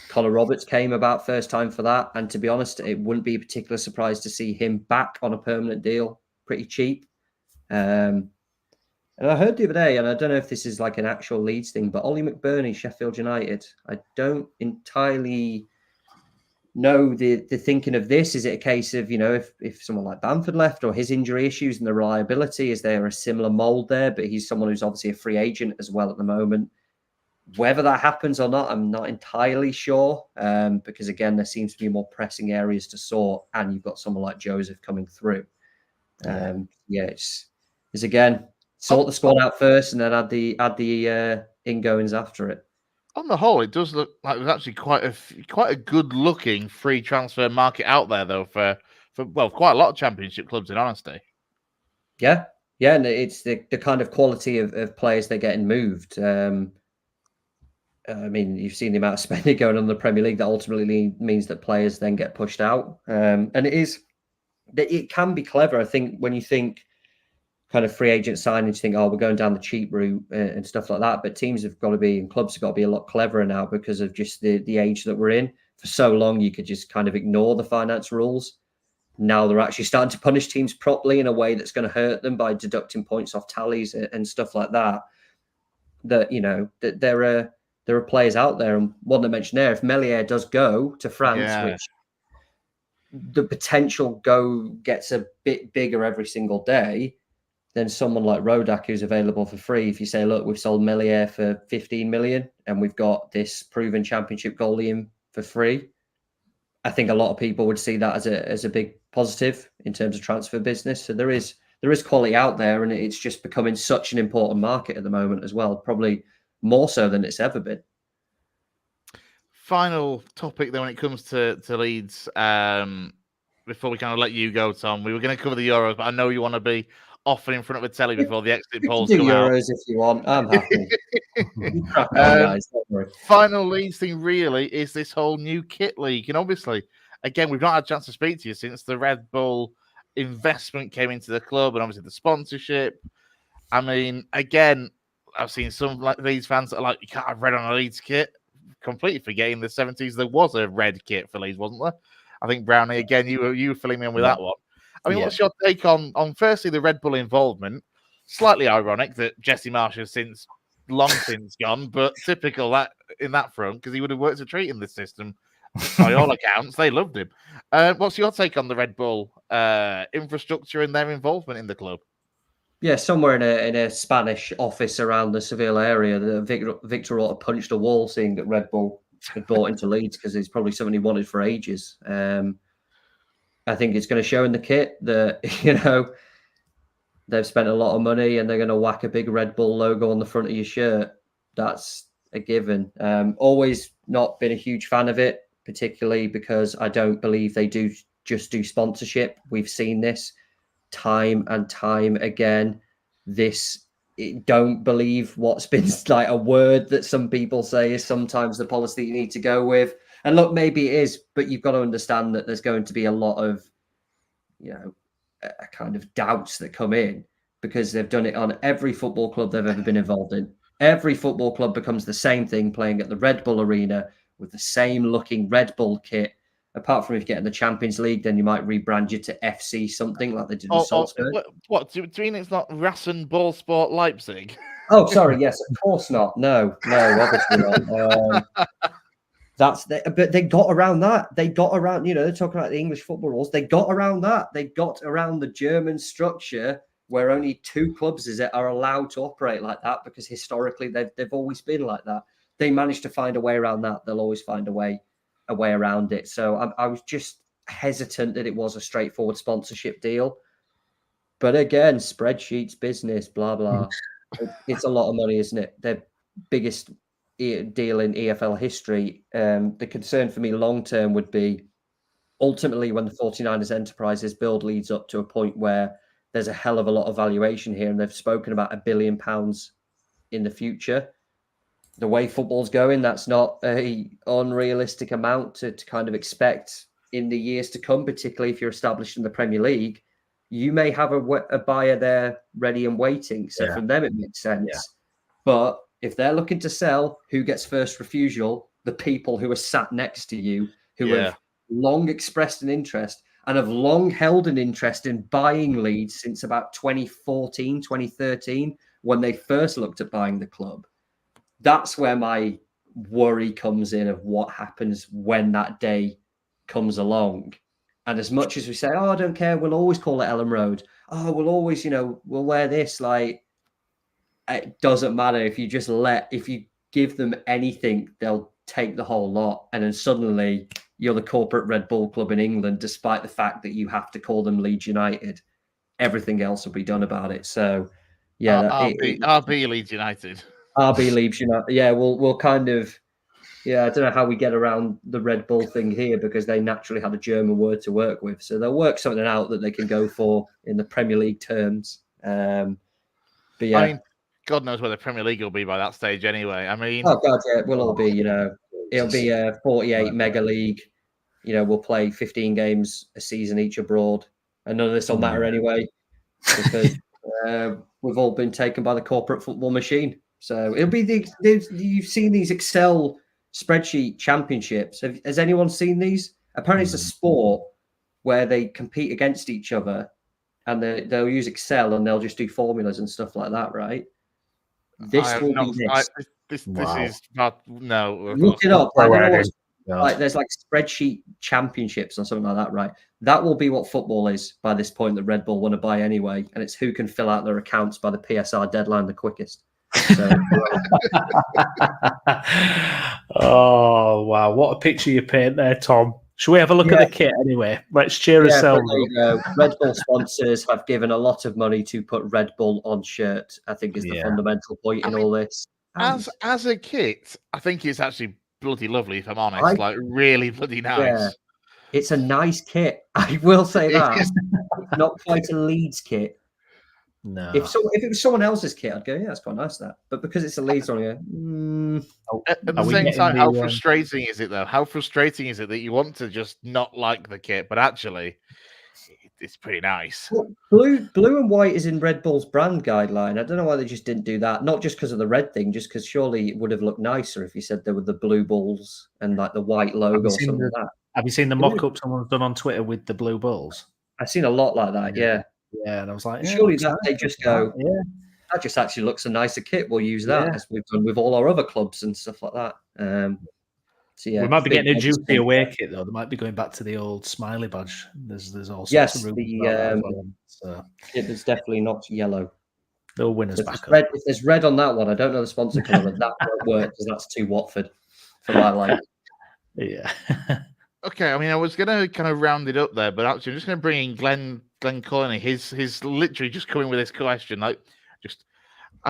Colin Roberts came about first time for that. And to be honest, it wouldn't be a particular surprise to see him back on a permanent deal, pretty cheap. And I heard the other day, and I don't know if this is like an actual Leeds thing, but Ollie McBurney, Sheffield United, I don't entirely know the thinking of this. Is it a case of, if someone like Bamford left, or his injury issues and the reliability, is there a similar mold there? But he's someone who's obviously a free agent as well at the moment. Whether that happens or not, I'm not entirely sure, because again, there seems to be more pressing areas to sort, and you've got someone like Joseph coming through. It's again, sort the squad out first, and then add the ingoings after it. On the whole, it does look like there's actually quite a good looking free transfer market out there, though, for quite a lot of Championship clubs, in honesty. Yeah, and it's the kind of quality of players they're getting moved. I mean, you've seen the amount of spending going on in the Premier League that ultimately means that players then get pushed out. And it can be clever. I think when you think kind of free agent signings, you think, oh, we're going down the cheap route and stuff like that. But teams have got to be, and clubs have got to be a lot cleverer now because of just the age that we're in. For so long, you could just kind of ignore the finance rules. Now they're actually starting to punish teams properly in a way that's going to hurt them by deducting points off tallies and stuff like that. That there are players out there, and one that mentioned there, if Meslier does go to France, which the potential gets a bit bigger every single day, then someone like Rodak, who's available for free, if you say, look, we've sold Meslier for 15 million and we've got this proven Championship goalie in for free, I think a lot of people would see that as a big positive in terms of transfer business. So there is quality out there, and it's just becoming such an important market at the moment as well, probably more so than it's ever been. Final topic, then, when it comes to Leeds, before we kind of let you go, Tom, we were going to cover the Euros, but I know you want to be off and in front of a telly before the exit polls come out. Euros if you want. I'm happy. Final Leeds thing really is this whole new kit league. And obviously, again, we've not had a chance to speak to you since the Red Bull investment came into the club, and obviously the sponsorship. I mean, again, I've seen some like Leeds fans that are like, you can't have red on a Leeds kit. Completely forgetting the 70s there was a red kit for Leeds, wasn't there? I think Brownie, again, you were filling me in with that one. I mean, what's your take on firstly the Red Bull involvement? Slightly ironic that Jesse Marsh has long since gone, but typical that in that front, because he would have worked a treat in this system. By all accounts, they loved him. What's your take on the Red Bull infrastructure and their involvement in the club? Yeah, somewhere in a Spanish office around the Seville area, Victor Orta punched a wall seeing that Red Bull had bought into Leeds because it's probably something he wanted for ages. I think it's going to show in the kit that, they've spent a lot of money and they're going to whack a big Red Bull logo on the front of your shirt. That's a given. Always not been a huge fan of it, particularly because I don't believe they do sponsorship. We've seen this time and time again. Don't believe what's been like a word that some people say is sometimes the policy you need to go with. And look, maybe it is, but you've got to understand that there's going to be a lot of, a kind of doubts that come in because they've done it on every football club they've ever been involved in. Every football club becomes the same thing, playing at the Red Bull Arena with the same looking Red Bull kit. Apart from if you get in the Champions League, then you might rebrand you to FC something like they did with Salzburg. What? Do you mean it's not Rasen Ballsport Leipzig? Oh, sorry. Yes, of course not. No, obviously not. But they got around that. They got around, they're talking about the English football rules. They got around that. They got around the German structure where only 2 clubs are allowed to operate like that because historically they've always been like that. They managed to find a way around that. They'll always find a way around it. So I was just hesitant that it was a straightforward sponsorship deal. But again, spreadsheets, business, blah, blah. It's a lot of money, isn't it? Their biggest deal in EFL history. The concern for me long term would be ultimately when the 49ers enterprises build Leeds up to a point where there's a hell of a lot of valuation here, and they've spoken about £1 billion in the future. The way football's going, that's not a unrealistic amount to kind of expect in the years to come, particularly if you're established in the Premier League. You may have a buyer there ready and waiting. So from them, it makes sense. Yeah. But if they're looking to sell, who gets first refusal? The people who are sat next to you, who have long expressed an interest and have long held an interest in buying Leeds since about 2014, 2013, when they first looked at buying the club. That's where my worry comes in of what happens when that day comes along. And as much as we say, I don't care, we'll always call it Elland Road. Oh, we'll always, we'll wear this. Like, it doesn't matter. If you give them anything, they'll take the whole lot. And then suddenly you're the corporate Red Bull club in England, despite the fact that you have to call them Leeds United. Everything else will be done about it. So, RB Leeds United. RB Leeds United. Yeah, we'll kind of... Yeah, I don't know how we get around the Red Bull thing here because they naturally had a German word to work with. So they'll work something out that they can go for in the Premier League terms. But yeah. I mean, God knows where the Premier League will be by that stage anyway. I mean... Oh, God, yeah, we'll all be, it'll be a 48 mega league. We'll play 15 games a season each abroad. And none of this will matter anyway because we've all been taken by the corporate football machine. So it'll be you've seen these Excel spreadsheet championships. Has anyone seen these? Apparently it's a sport where they compete against each other and they'll use Excel and they'll just do formulas and stuff like that, right? This will be this. This is not, no. Look it up. Like there's like spreadsheet championships or something like that, right? That will be what football is by this point that Red Bull want to buy anyway. And it's who can fill out their accounts by the PSR deadline the quickest. So, oh wow, what a picture you paint there, Tom. Should we have a look at the kit anyway? Let's cheer ourselves up. Red Bull sponsors have given a lot of money to put Red Bull on shirt, I think is the fundamental point in all this. As a kit, I think it's actually bloody lovely, if I'm honest. Like really bloody nice. Yeah. It's a nice kit. I will say that. It's not quite a Leeds kit. No. If it was someone else's kit, I'd go, yeah, that's quite nice, that. But because it's a Leeds on here, At the same time, how frustrating is it, though? How frustrating is it that you want to just not like the kit, but actually, it's pretty nice. Well, blue and white is in Red Bull's brand guideline. I don't know why they just didn't do that. Not just because of the red thing, just because surely it would have looked nicer if you said there were the blue bulls and like the white logo or something like that. Have you seen the mock-up someone's done on Twitter with the blue bulls? I've seen a lot like that, yeah. Yeah, and I was like, surely that they just go, that just actually looks a nicer kit. We'll use that as we've done with all our other clubs and stuff like that. So yeah, we might be getting a juicy away kit though. They might be going back to the old smiley badge. There's all sorts of it's definitely not yellow. They'll win us back. If there's red on that one, I don't know the sponsor colour, but that won't work because that's too Watford for my life. Yeah. Okay, I mean, I was going to kind of round it up there, but actually, I'm just going to bring in Glenn Colony. He's literally just coming with this question. I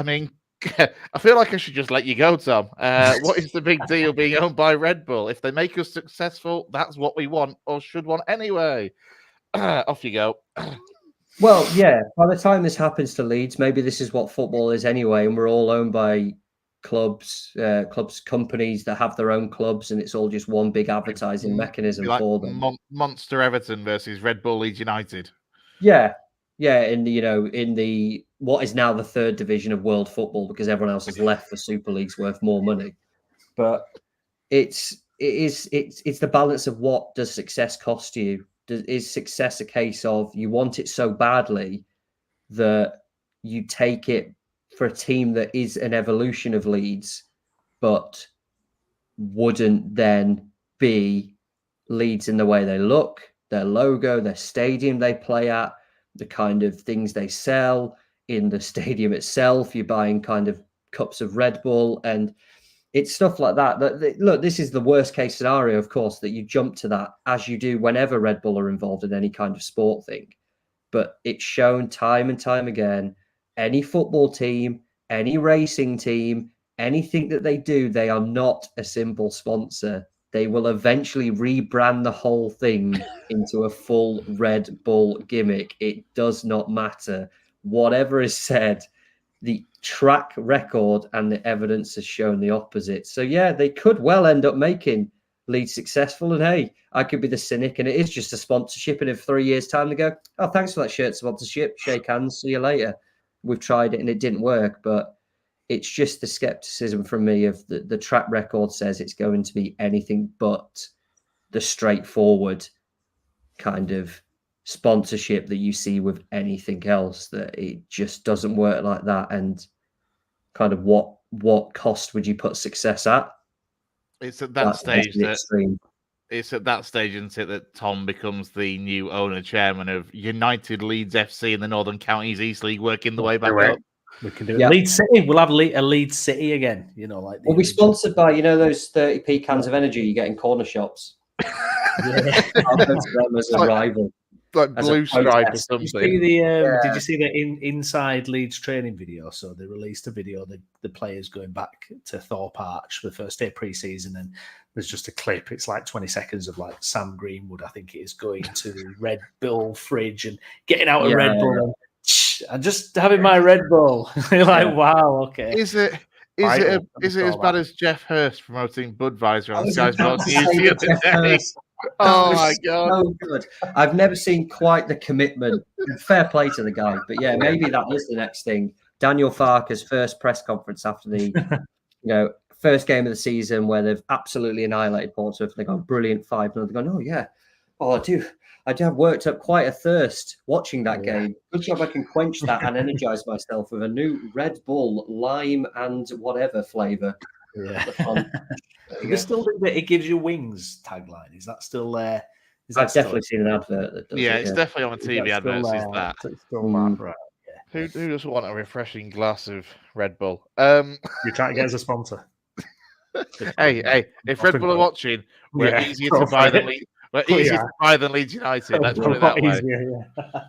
mean, I feel like I should just let you go, Tom. What is the big deal being owned by Red Bull? If they make us successful, that's what we want or should want anyway. Off you go. Well, yeah, by the time this happens to Leeds, maybe this is what football is anyway, and we're all owned by companies that have their own clubs, and it's all just one big advertising mechanism like for them. Monster Everton versus Red Bull Leeds United. Yeah, in the what is now the third division of world football, because everyone else has left for Super Leagues worth more money. But it's the balance of what does success cost you? Is success a case of you want it so badly that you take it for a team that is an evolution of Leeds, but wouldn't then be Leeds in the way they look, their logo, their stadium they play at, the kind of things they sell in the stadium itself? You're buying kind of cups of Red Bull, and it's stuff like that. Look, this is the worst case scenario, of course, that you jump to that, as you do whenever Red Bull are involved in any kind of sport thing. But it's shown time and time again, any football team, any racing team, anything that they do, they are not a simple sponsor. They will eventually rebrand the whole thing into a full Red Bull gimmick. It does not matter. Whatever is said, the track record and the evidence has shown the opposite. So, yeah, they could well end up making Leeds successful. And, hey, I could be the cynic, and it is just a sponsorship. And in 3 years' time, they go, oh, thanks for that shirt sponsorship. Shake hands. See you later. We've tried it and it didn't work. But it's just the skepticism from me of the track record says it's going to be anything but the straightforward kind of sponsorship that you see with anything else, that it just doesn't work like that. And kind of what cost would you put success at? It's at that stage isn't it, that Tom becomes the new owner chairman of United Leeds FC in the Northern Counties East League, working the way back up. We can do it. Leeds City. We'll have a Leeds City again. We'll be sponsored by those 30p cans of energy you get in corner shops. Yeah, I'll go to them as a rival. Like Blue Stripe or something. Did you see the inside Leeds training video? So they released a video, the players going back to Thorpe Arch for the first day of pre-season, and there's just a clip. It's like 20 seconds of like Sam Greenwood, I think it is, going to the Red Bull fridge and getting out a Red Bull and just having my Red Bull. You're like, wow, okay. Is it as bad as Jeff Hurst promoting Budweiser on Sky Sports News the other day? Oh my God. So good. I've never seen quite the commitment. Fair play to the guy. But yeah, maybe that is the next thing. Daniel Farke's first press conference after the first game of the season, where they've absolutely annihilated Portsmouth. They've gone brilliant 5-0. They've gone, oh yeah. Oh, I have worked up quite a thirst watching that game. Good job I can quench that and energize myself with a new Red Bull lime and whatever flavor. Yeah. You still think that it gives you wings tagline? Is that still there? I've definitely seen an advert that does it's definitely on the TV adverts. Is that? It's still right. Who doesn't want a refreshing glass of Red Bull? You're trying to get us a sponsor. Hey, if Red Bull are watching, we're easier to buy than Leeds. We're easier to buy than Leeds United. Let's put it that way.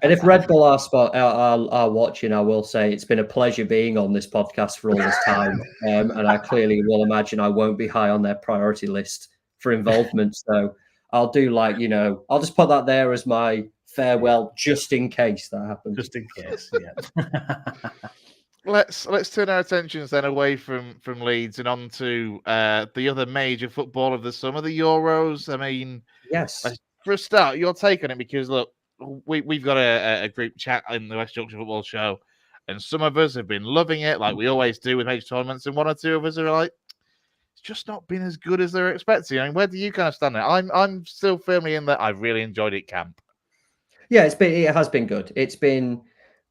And if Red Bull are watching, I will say it's been a pleasure being on this podcast for all this time. And I clearly will imagine I won't be high on their priority list for involvement. So I'll do I'll just put that there as my farewell, just in case that happens. Just in case, yeah. Let's turn our attentions then away from Leeds and on to the other major football of the summer, the Euros. I mean, yes. For a start, your take on it, because look, we've got a group chat in the West Yorkshire Football Show, and some of us have been loving it, like we always do with major tournaments, and one or two of us are like, it's just not been as good as they're expecting. I mean, where do you kind of stand there? I'm still firmly in that. I've really enjoyed it, camp. Yeah, it has been good.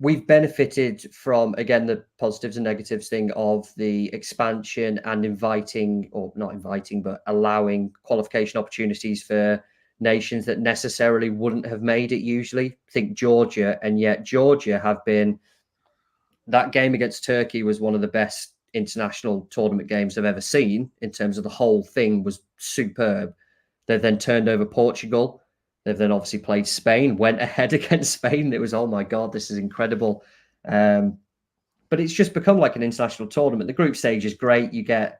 We've benefited from, again, the positives and negatives thing of the expansion and allowing qualification opportunities for nations that necessarily wouldn't have made it usually. Think Georgia, and yet Georgia have been, that game against Turkey was one of the best international tournament games I've ever seen in terms of the whole thing was superb. They've then turned over Portugal. They've then obviously played Spain, went ahead against Spain. It was, oh my God, this is incredible. But it's just become like an international tournament. The group stage is great. You get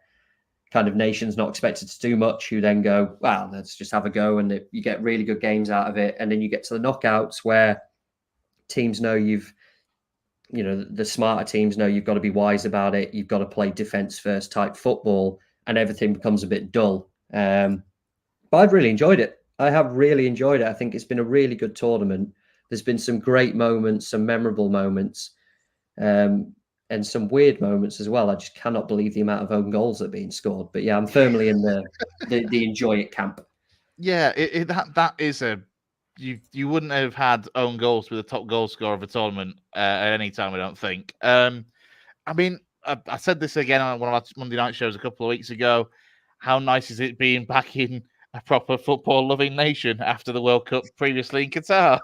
kind of nations not expected to do much who then go, well, let's just have a go. And you get really good games out of it. And then you get to the knockouts where teams know the smarter teams know you've got to be wise about it. You've got to play defense first type football, and everything becomes a bit dull. But I've really enjoyed it. I have really enjoyed it. I think it's been a really good tournament. There's been some great moments, some memorable moments, and some weird moments as well. I just cannot believe the amount of own goals that are being scored. But yeah, I'm firmly in the enjoy it camp. Yeah, that is you wouldn't have had own goals with the top goal scorer of the tournament at any time, I don't think. I mean, I said this again on one of our Monday night shows a couple of weeks ago. How nice is it being back in a proper football-loving nation after the World Cup previously in Qatar?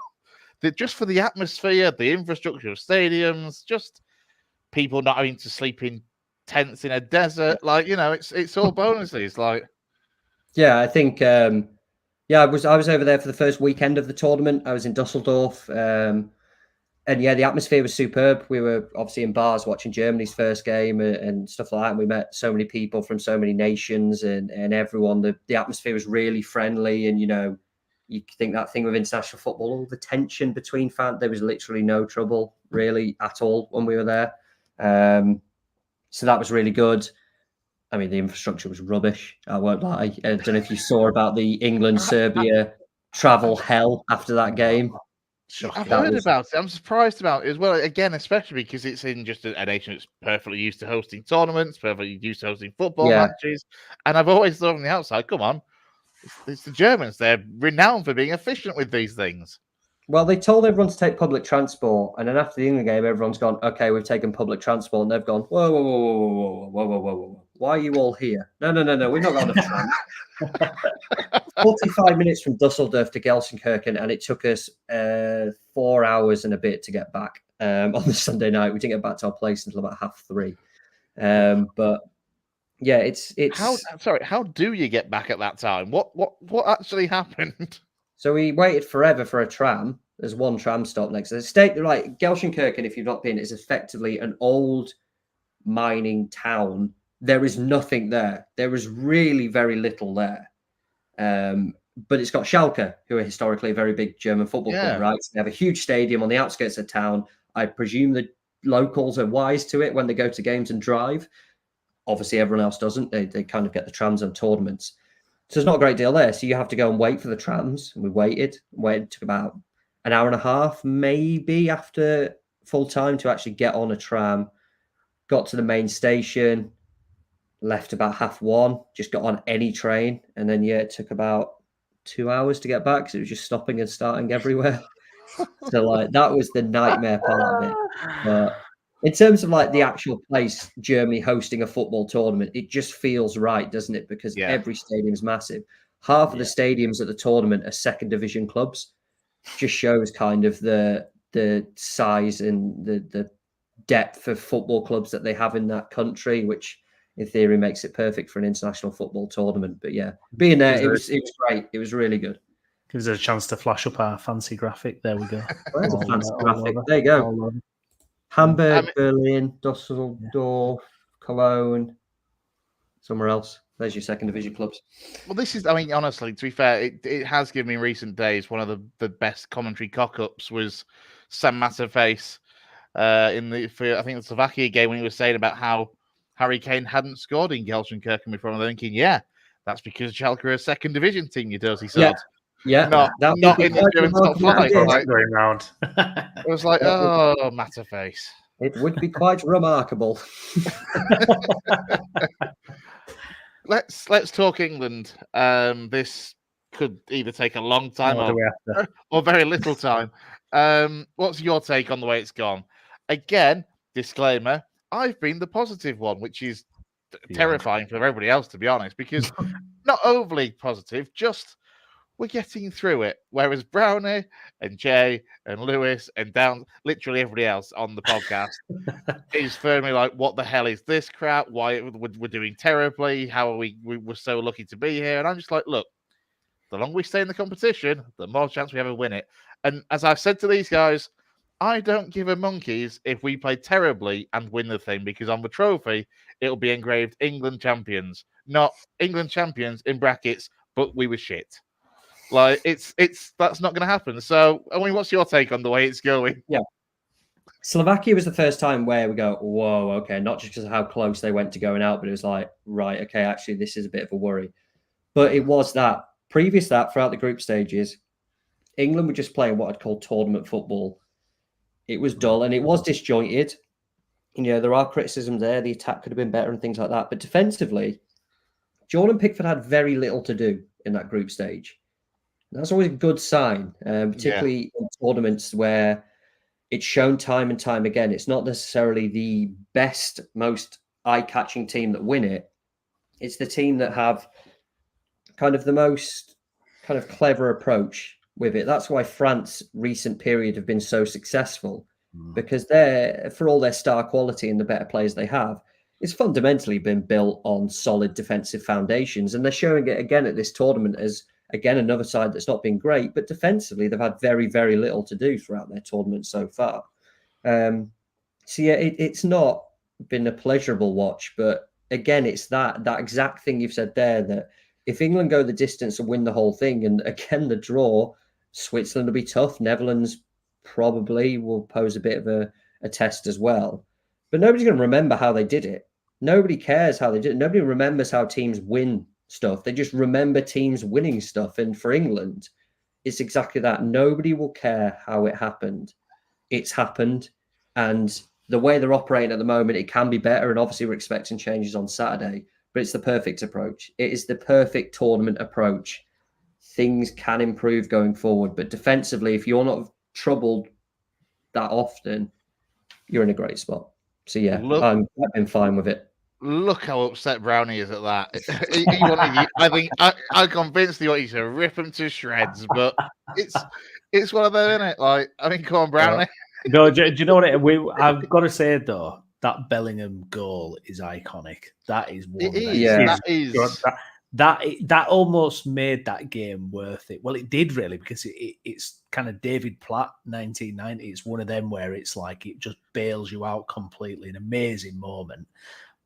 Just for the atmosphere, the infrastructure of stadiums, just people not having to sleep in tents in a desert, it's all bonuses. Yeah, I think. I was over there for the first weekend of the tournament. I was in Dusseldorf, and yeah, the atmosphere was superb. We were obviously in bars watching Germany's first game and stuff like that. And we met so many people from so many nations and everyone. The atmosphere was really friendly, and you think that thing with international football, all the tension between fans, there was literally no trouble really at all when we were there. So that was really good. I mean, the infrastructure was rubbish. I won't lie. I don't know if you saw about the England-Serbia travel hell after that game. I've heard about it. I'm surprised about it as well. Again, especially because it's in just a nation that's perfectly used to hosting tournaments, perfectly used to hosting football matches. And I've always thought on the outside, come on, it's the Germans. They're renowned for being efficient with these things. Well, they told everyone to take public transport, and then after the England game, everyone's gone, okay, we've taken public transport, and they've gone, whoa, whoa, whoa, whoa, whoa, whoa, whoa, whoa, whoa. Why are you all here? No, we've not got enough time. 45 minutes from Dusseldorf to Gelsenkirchen, and it took us 4 hours and a bit to get back on the Sunday night. We didn't get back to our place until about 3:30. But yeah, it's how do you get back at that time? What actually happened? So we waited forever for a tram. There's one tram stop next to the state. Like Gelsenkirchen, if you've not been, is effectively an old mining town. There is nothing there. There is really very little there. But it's got Schalke, who are historically a very big German football club, right? They have a huge stadium on the outskirts of town. I presume the locals are wise to it when they go to games and drive. Obviously, everyone else doesn't. They kind of get the trams and tournaments. So there's not a great deal there. So you have to go and wait for the trams. And we waited. It took about an hour and a half, maybe after full time to actually get on a tram. Got to the main station, left about 1:30, just got on any train. And then, it took about 2 hours to get back because it was just stopping and starting everywhere. So, that was the nightmare part of it. But in terms of, the actual place, Germany hosting a football tournament, it just feels right, doesn't it? Because every stadium is massive. Half of the stadiums at the tournament are second division clubs. Just shows kind of the size and the depth of football clubs that they have in that country, which in theory makes it perfect for an international football tournament. But yeah, being there, it was great. It was really good. Gives us a chance to flash up our fancy graphic. There we go. There's a fancy graphic. There you go. Hamburg, Berlin, Dusseldorf, Cologne, somewhere else. There's your second division clubs. Well, this is, honestly, to be fair, it has given me in recent days one of the best commentary cock-ups was Sam Matterface I think the Slovakia game when he was saying about how Harry Kane hadn't scored in Gelsenkirchen before. And I'm thinking, that's because Schalke are a second division team, you dirty sod. Yeah, not in the German top flight. Going round. It was like, Matterface. It would be quite remarkable. Let's talk England. This could either take a long time or very little time. What's your take on the way it's gone? Again, disclaimer, I've been the positive one, which is terrifying for everybody else, to be honest, because not overly positive, just we're getting through it. Whereas Brownie and Jay and Lewis and down literally everybody else on the podcast is firmly like, what the hell is this crap? Why we're doing terribly? How are we were so lucky to be here? And I'm just like, look, the longer we stay in the competition, the more chance we have to win it. And as I've said to these guys, I don't give a monkeys if we play terribly and win the thing, because on the trophy, it'll be engraved England champions, not England champions in brackets, but we were shit. Like, it's that's not going to happen. So, I mean, what's your take on the way it's going? Yeah. Slovakia was the first time where we go, whoa, okay, not just because of how close they went to going out, but it was like, right, okay, actually, this is a bit of a worry. But it was that. Previous to that, throughout the group stages, England were just playing what I'd call tournament football. It was dull and it was disjointed. You know, there are criticisms there. The attack could have been better and things like that. But defensively, Jordan Pickford had very little to do in that group stage. And that's always a good sign, particularly in tournaments where it's shown time and time again. It's not necessarily the best, most eye-catching team that win it. It's the team that have kind of the most kind of clever approach with it. That's why France's recent period have been so successful, because they're, for all their star quality and the better players they have, it's fundamentally been built on solid defensive foundations. And they're showing it again at this tournament as, again, another side that's not been great, but defensively, they've had very, very little to do throughout their tournament so far. So yeah, it's not been a pleasurable watch, but again, it's that exact thing you've said there, that if England go the distance and win the whole thing, and again, the draw, Switzerland will be tough. Netherlands probably will pose a bit of a test as well. But nobody's going to remember how they did it. Nobody cares how they did it. Nobody remembers how teams win stuff. They just remember teams winning stuff. And for England, it's exactly that. Nobody will care how it happened. It's happened. And the way they're operating at the moment, it can be better. And obviously, we're expecting changes on Saturday. But it's the perfect approach. It is the perfect tournament approach. Things can improve going forward. But defensively, if you're not troubled that often, you're in a great spot. So yeah, I've been fine with it. Look how upset Brownie is at that. I think I'm convinced he wanted you to rip him to shreds, but it's one of them, isn't it? Like, I mean, come on, Brownie. No, do you know what? I've got to say though, that Bellingham goal is iconic. That is one. That almost made that game worth it. Well, it did really, because it's kind of David Platt 1990. It's one of them where it's like it just bails you out completely. An amazing moment.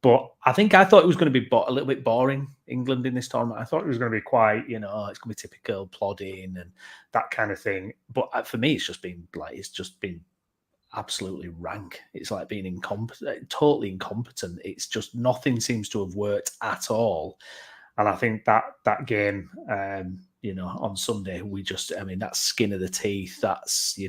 But I thought it was going to be a little bit boring, England in this tournament. I thought it was going to be quite, it's going to be typical plodding and that kind of thing. But for me, it's just been absolutely rank. It's like being incompetent, totally incompetent. It's just nothing seems to have worked at all. And I think that game, on Sunday, that's skin of the teeth. That's,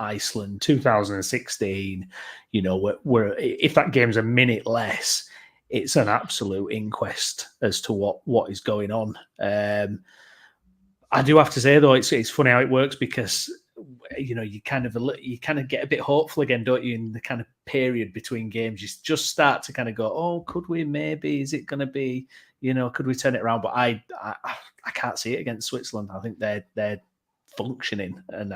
Iceland 2016, if that game's a minute less, it's an absolute inquest as to what is going on. I do have to say though, it's funny how it works, because you kind of get a bit hopeful again, don't you, in the kind of period between games. You just start to kind of go, oh, could we maybe, is it going to be, could we turn it around? But I can't see it against Switzerland. I think they're functioning, and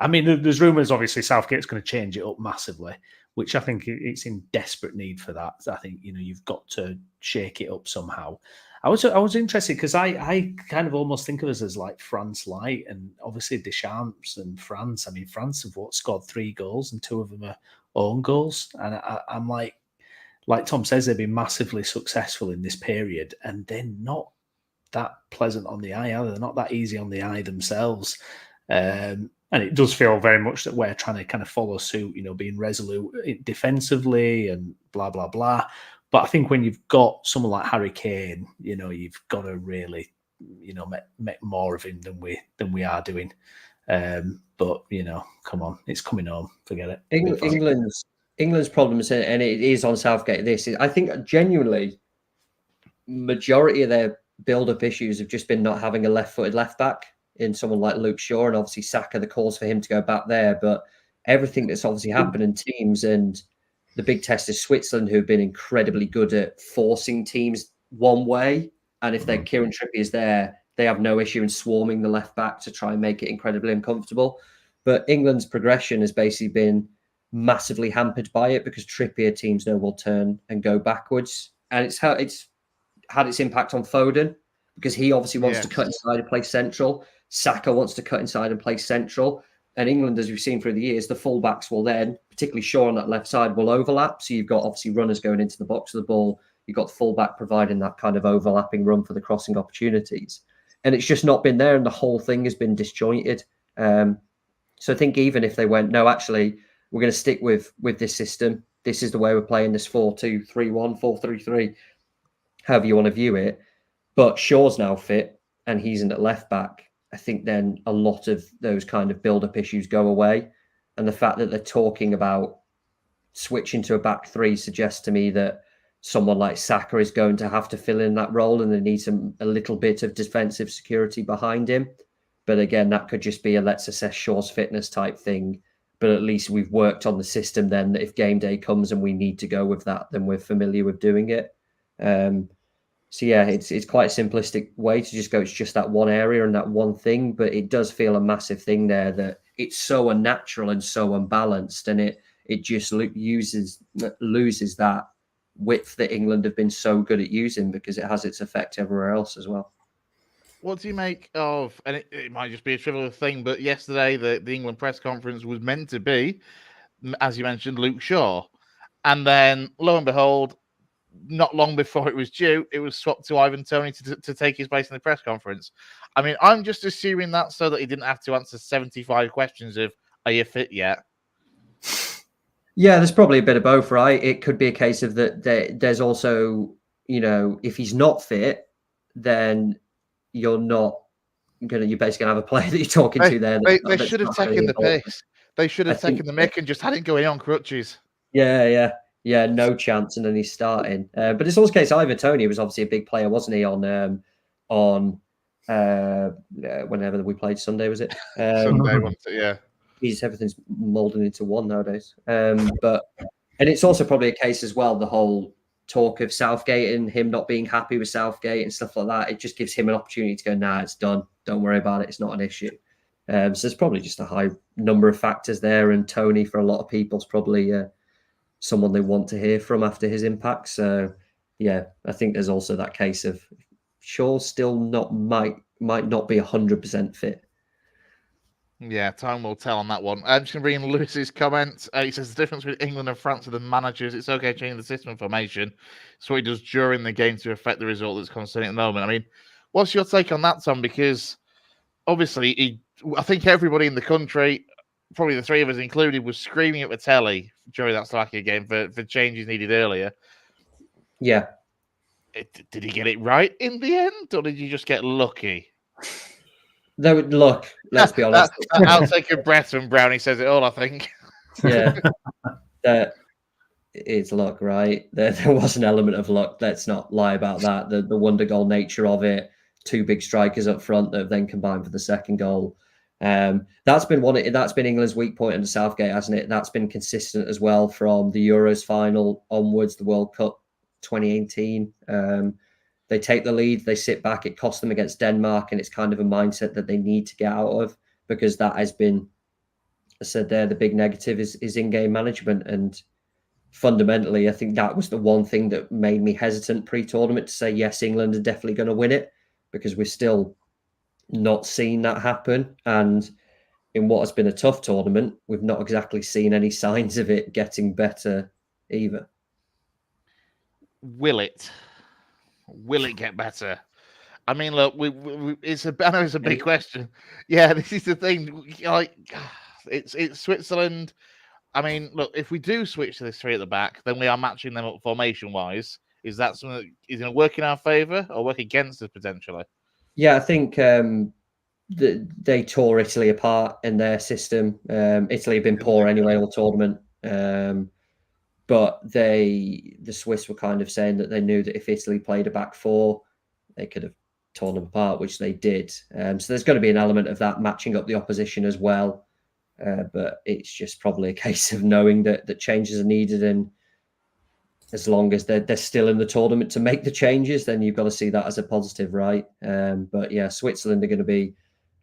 I mean, there's rumours obviously Southgate's going to change it up massively, which I think it's in desperate need for that. I think you've got to shake it up somehow. I was interested because I kind of almost think of us as like France light, and obviously Deschamps and France. I mean, France have scored 3 goals and 2 of them are own goals, and I'm like Tom says, they've been massively successful in this period, and they're not that pleasant on the eye, either. They're not that easy on the eye themselves. And it does feel very much that we're trying to kind of follow suit, being resolute defensively and blah, blah, blah. But I think when you've got someone like Harry Kane, you've got to really, make more of him than we are doing. But, come on, it's coming home. Forget it. England's problem is, and it is on Southgate, I think genuinely majority of their build-up issues have just been not having a left-footed left-back in someone like Luke Shaw, and obviously Saka, the calls for him to go back there. But everything that's obviously happened in teams, and the big test is Switzerland, who've been incredibly good at forcing teams one way. And if their Kieran Trippier is there, they have no issue in swarming the left back to try and make it incredibly uncomfortable. But England's progression has basically been massively hampered by it, because Trippier teams know will turn and go backwards. And it's had its impact on Foden, because he obviously wants to cut inside and play central. Saka wants to cut inside and play central. And England, as we've seen through the years, the fullbacks will then, particularly Shaw on that left side, will overlap. So you've got obviously runners going into the box of the ball. You've got the fullback providing that kind of overlapping run for the crossing opportunities. And it's just not been there, and the whole thing has been disjointed. So I think even if they went, no, actually, we're going to stick with this system. This is the way we're playing this 4-2-3-1, 4-3-3, however you want to view it. But Shaw's now fit and he's in at left back. I think then a lot of those kind of build-up issues go away. And the fact that they're talking about switching to a back three suggests to me that someone like Saka is going to have to fill in that role, and they need a little bit of defensive security behind him. But again, that could just be a let's assess Shaw's fitness type thing. But at least we've worked on the system then, that if game day comes and we need to go with that, then we're familiar with doing it. So yeah, it's quite a simplistic way to just go, it's just that one area and that one thing, but it does feel a massive thing there that it's so unnatural and so unbalanced, and it just loses that width that England have been so good at using, because it has its effect everywhere else as well. What do you make of, and it might just be a trivial thing, but yesterday the England press conference was meant to be, as you mentioned, Luke Shaw. And then, lo and behold, not long before it was due, it was swapped to Ivan Toney to take his place in the press conference. I mean, I'm just assuming that so that he didn't have to answer 75 questions of, are you fit yet? Yeah, there's probably a bit of both, right? It could be a case of that there's also, if he's not fit, then you're basically going to have a player that you're talking to there. They should have taken the piss. They should have taken the mick and just had him going on crutches. Yeah, no chance, and then he's starting. But it's also the case, Ivan Toney was obviously a big player, wasn't he, on whenever we played Sunday, was it? Sunday, wasn't it? Yeah. Everything's molding into one nowadays. And it's also probably a case as well, the whole talk of Southgate and him not being happy with Southgate and stuff like that. It just gives him an opportunity to go, nah, it's done. Don't worry about it. It's not an issue. So there's probably just a high number of factors there. And Toney, for a lot of people, is probably someone they want to hear from after his impact. So, yeah, I think there's also that case of Shaw still might not be 100% fit. Yeah, time will tell on that one. I'm just going to bring in Lewis's comment. He says the difference between England and France are the managers. It's okay changing the system and formation. It's what he does during the game to affect the result that's concerning at the moment. I mean, what's your take on that, Tom? Because obviously, I think everybody in the country, probably the three of us included, was screaming at the telly during that Slovakia game for changes needed earlier. Yeah. Did he get it right in the end, or did you just get lucky? Look, let's be honest. I'll take a breath when Brownie says it all, I think. Yeah. It's luck, right? There was an element of luck. Let's not lie about that. The wonder goal nature of it, two big strikers up front that have then combined for the second goal. That's been England's weak point under Southgate, hasn't it? That's been consistent as well from the Euros final onwards, the World Cup 2018. They take the lead, they sit back. It cost them against Denmark, and it's kind of a mindset that they need to get out of, because that has been, I said there, the big negative is in-game management. And fundamentally, I think that was the one thing that made me hesitant pre-tournament to say, yes, England are definitely going to win it, because we're still not seen that happen. And in what has been a tough tournament, we've not exactly seen any signs of it getting better either. Will it get better? I mean, look, I know it's a big question. Yeah, this is the thing. Like, it's Switzerland. I mean, look, if we do switch to this three at the back, then we are matching them up formation-wise. Is that something that is going to work in our favour or work against us potentially? Yeah, I think they tore Italy apart in their system. Italy have been poor anyway all tournament. But the Swiss were kind of saying that they knew that if Italy played a back four, they could have torn them apart, which they did. So there's going to be an element of that matching up the opposition as well. But it's just probably a case of knowing that changes are needed. And as long as they're still in the tournament to make the changes, then you've got to see that as a positive, right? But yeah, Switzerland are going to be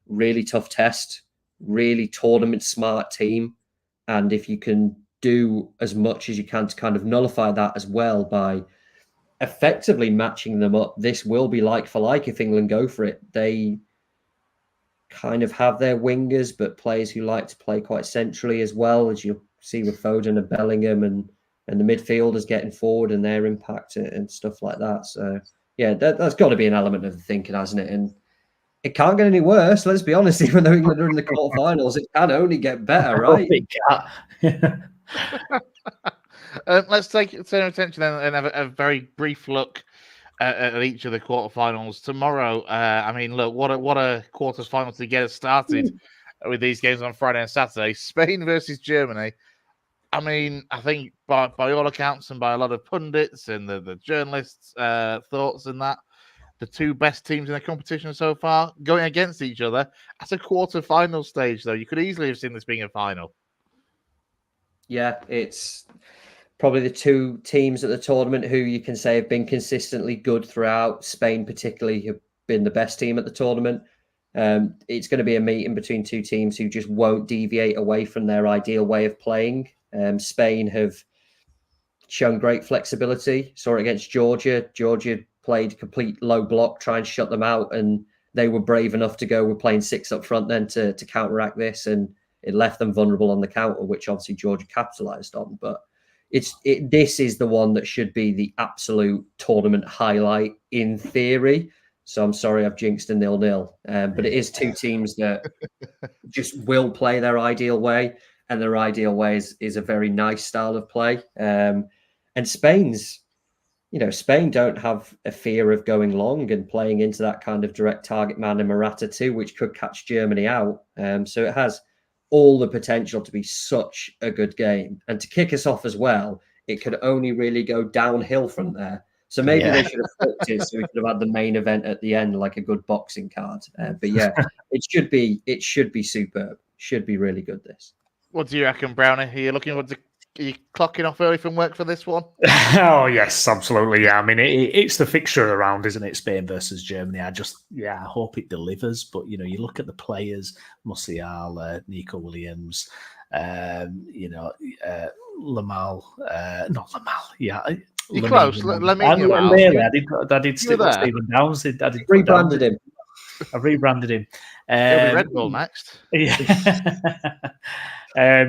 really tough test, really tournament smart team. And if you can do as much as you can to kind of nullify that as well by effectively matching them up. This will be like for like if England go for it. They kind of have their wingers, but players who like to play quite centrally as well, as you'll see with Foden and Bellingham and the midfielders getting forward and their impact and stuff like that. So, yeah, that's got to be an element of the thinking, hasn't it? And it can't get any worse, let's be honest, even though England are in the quarterfinals, it can only get better, right? Let's turn our attention and have a very brief look at each of the quarterfinals tomorrow. I mean, look, what a quarters final to get us started with these games on Friday and Saturday. Spain versus Germany. I mean, I think by all accounts and by a lot of pundits and the journalists' thoughts and that, the two best teams in the competition so far going against each other at a quarter-final stage, though. You could easily have seen this being a final. Yeah, it's probably the two teams at the tournament who you can say have been consistently good throughout. Spain particularly have been the best team at the tournament. It's going to be a meeting between two teams who just won't deviate away from their ideal way of playing. Spain have shown great flexibility. Saw it against Georgia. Georgia played complete low block, try and shut them out, and they were brave enough to go, we're playing 6 up front then to counteract this, and it left them vulnerable on the counter, which obviously Georgia capitalised on. But this is the one that should be the absolute tournament highlight in theory. So I'm sorry I've jinxed a 0-0. But it is two teams that just will play their ideal way, and their ideal way is a very nice style of play. And Spain don't have a fear of going long and playing into that kind of direct target man in Morata too, which could catch Germany out. So it has all the potential to be such a good game. And to kick us off as well, it could only really go downhill from there. So maybe they should have flipped it so we could have had the main event at the end, like a good boxing card. But yeah, it should be superb. Should be really good, this. What do you reckon, Brownie? Are you looking forward to... Are you clocking off early from work for this one? Oh, yes, absolutely. Yeah, I mean, it's the fixture of the round, isn't it? Spain versus Germany. I hope it delivers. But, you look at the players, Musiala, Nico Williams, Lamal, not Lamal, yeah. You're close. I did stick with Stephen Downs. I rebranded him. I rebranded him. It'll be Red Bull next. Yeah.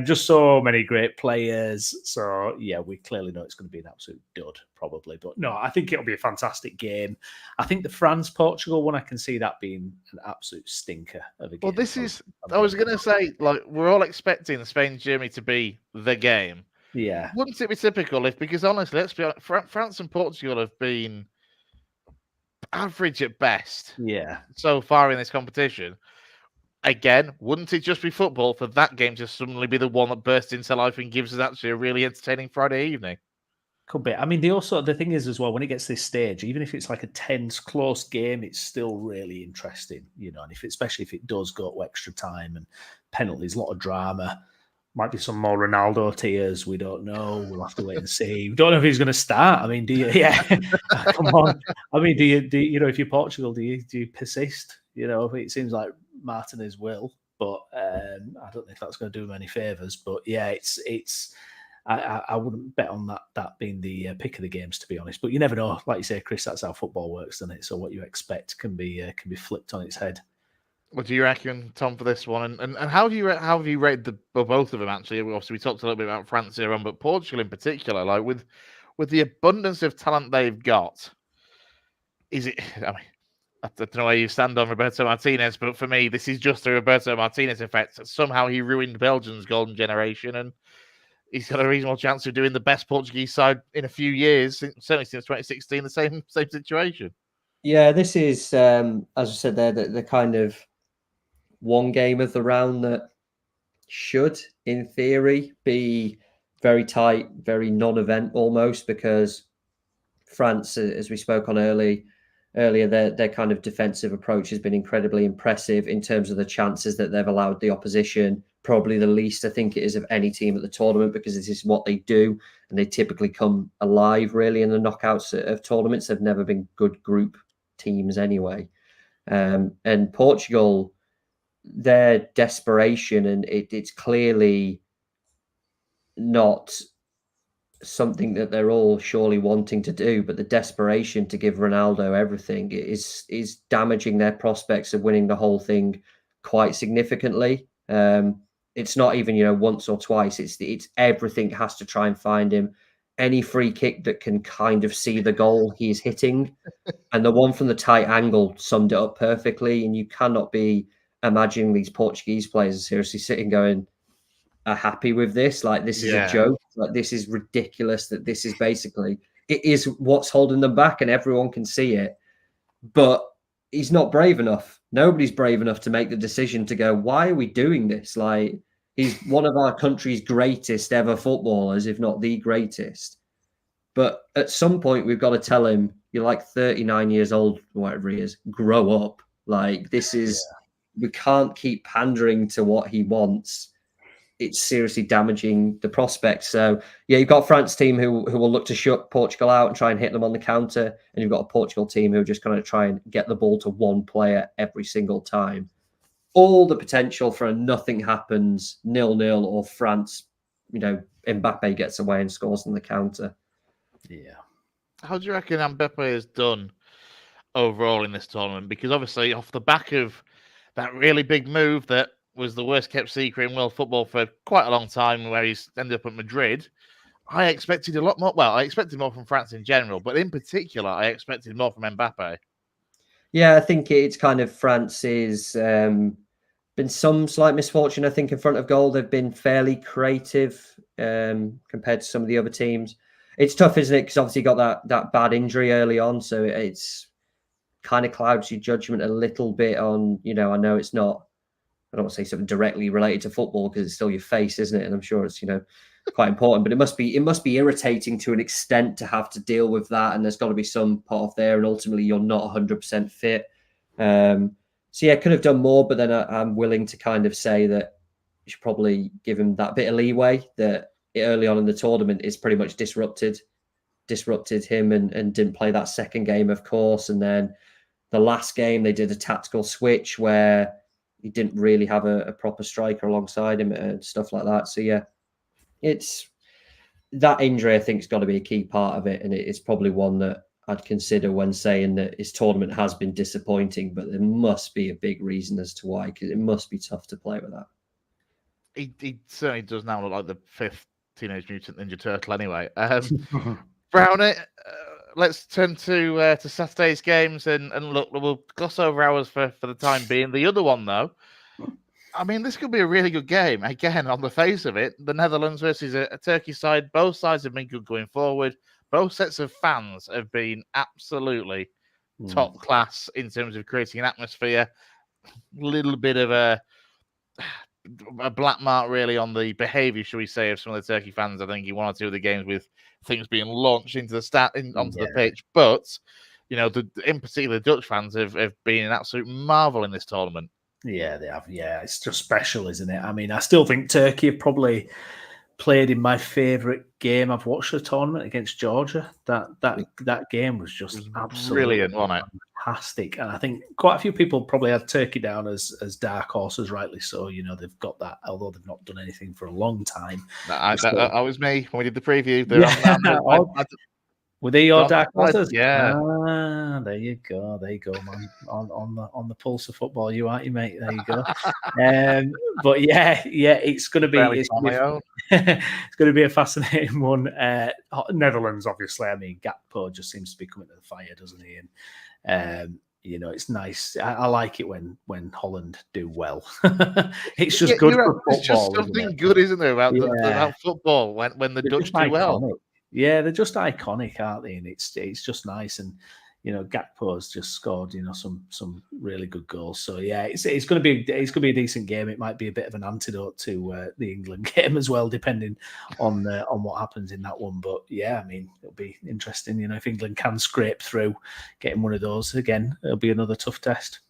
Just so many great players. So, yeah, we clearly know it's going to be an absolute dud, probably. But no, I think it'll be a fantastic game. I think the France-Portugal one, I can see that being an absolute stinker of a game. Well, I was going to say, like, we're all expecting Spain-Germany to be the game. Yeah. Wouldn't it be typical because honestly, let's be honest, France and Portugal have been average at best. Yeah. So far in this competition. Again, wouldn't it just be football for that game to suddenly be the one that bursts into life and gives us actually a really entertaining Friday evening? Could be. I mean, the thing is as well, when it gets to this stage, even if it's like a tense, close game, it's still really interesting, and especially if it does go to extra time and penalties, a lot of drama. Might be some more Ronaldo tears. We don't know. We'll have to wait and see. We don't know if he's going to start. I mean, do you? Yeah, come on. I mean, do you? If you're Portugal, do you persist? It seems like Martinez will, but I don't know if that's going to do him any favors. But yeah, it's. I wouldn't bet on that being the pick of the games, to be honest. But you never know. Like you say, Chris, that's how football works, doesn't it? So what you expect can be flipped on its head. What do you reckon, Tom, for this one? And how have you rated both of them? Actually, obviously we talked a little bit about France here on, but Portugal in particular, like with the abundance of talent they've got, is it? I mean, I don't know where you stand on Roberto Martinez, but for me, this is just the Roberto Martinez effect. Somehow he ruined Belgium's golden generation, and he's got a reasonable chance of doing the best Portuguese side in a few years, certainly since 2016. The same situation. Yeah, this is as I said there, the kind of one game of the round that should, in theory, be very tight, very non-event almost, because France, as we spoke on earlier, their kind of defensive approach has been incredibly impressive in terms of the chances that they've allowed the opposition. Probably the least, I think, it is of any team at the tournament, because this is what they do, and they typically come alive really in the knockouts of tournaments. They've never been good group teams anyway. And Portugal, their desperation, and it's clearly not something that they're all surely wanting to do, but the desperation to give Ronaldo everything is damaging their prospects of winning the whole thing quite significantly. It's not even once or twice. It's everything has to try and find him. Any free kick that can kind of see the goal he's hitting, and the one from the tight angle summed it up perfectly. And you cannot be imagining these Portuguese players are seriously sitting going, are happy with this. Like, this is a joke. Like, this is ridiculous. That this is basically it is what's holding them back, and everyone can see it. But he's not brave enough. Nobody's brave enough to make the decision to go, why are we doing this? Like, he's one of our country's greatest ever footballers, if not the greatest. But at some point, we've got to tell him, you're like 39 years old, whatever he is, grow up. Like, this is, we can't keep pandering to what he wants. It's seriously damaging the prospects. So, yeah, you've got a France team who will look to shut Portugal out and try and hit them on the counter. And you've got a Portugal team who are just going to try and get the ball to one player every single time. All the potential for a nothing happens, 0-0, or France, Mbappe gets away and scores on the counter. Yeah. How do you reckon Mbappe has done overall in this tournament? Because obviously, off the back of that really big move that was the worst kept secret in world football for quite a long time, where he's ended up at Madrid, I expected a lot more. Well, I expected more from France in general, but in particular, I expected more from Mbappe. Yeah, I think it's kind of France's been some slight misfortune. I think in front of goal, they've been fairly creative compared to some of the other teams. It's tough, isn't it? Because obviously you got that bad injury early on, so it's kind of clouds your judgment a little bit on. I know it's not. I don't want to say something directly related to football because it's still your face, isn't it? And I'm sure it's quite important. But it must be irritating to an extent to have to deal with that. And there's got to be some part of there. And ultimately, you're not 100% fit. So yeah, could have done more. But then I'm willing to kind of say that you should probably give him that bit of leeway. That early on in the tournament is pretty much disrupted him and didn't play that second game, of course. And then the last game they did a tactical switch where he didn't really have a proper striker alongside him and stuff like that. So yeah, it's that injury, I think, has got to be a key part of it. And it's probably one that I'd consider when saying that his tournament has been disappointing, but there must be a big reason as to why, because it must be tough to play with that. He certainly does now look like the fifth Teenage Mutant Ninja Turtle anyway. Browne, let's turn to Saturday's games and look, we'll gloss over ours for the time being. The other one, though, I mean, this could be a really good game. Again, on the face of it, the Netherlands versus a Turkey side. Both sides have been good going forward. Both sets of fans have been absolutely top class in terms of creating an atmosphere. Little bit of a black mark, really, on the behaviour, shall we say, of some of the Turkey fans. I think in one or two of the games with things being launched into the onto the pitch. But, in particular, the Dutch fans have been an absolute marvel in this tournament. Yeah, they have. Yeah, it's just special, isn't it? I mean, I still think Turkey have probably played in my favourite game I've watched the tournament against Georgia. That game was just absolutely brilliant, wasn't it? Fantastic. And I think quite a few people probably had Turkey down as dark horses, rightly so. They've got that, although they've not done anything for a long time. That was me when we did the preview. Were they your dark horses? Yeah. There you go, man. On the pulse of football, you aren't you, mate? There you go. But yeah, it's going to be it's going to be a fascinating one. Netherlands, obviously. I mean, Gakpo just seems to be coming to the fire, doesn't he? And it's nice. I like it when Holland do well. It's just good for football. It's just something good, isn't there, about football when the Dutch do well. Yeah, they're just iconic, aren't they? And it's just nice. And Gakpo's just scored some really good goals. So yeah, it's going to be a decent game. It might be a bit of an antidote to the England game as well, depending on what happens in that one. But yeah, I mean, it'll be interesting. If England can scrape through, getting one of those again, it'll be another tough test.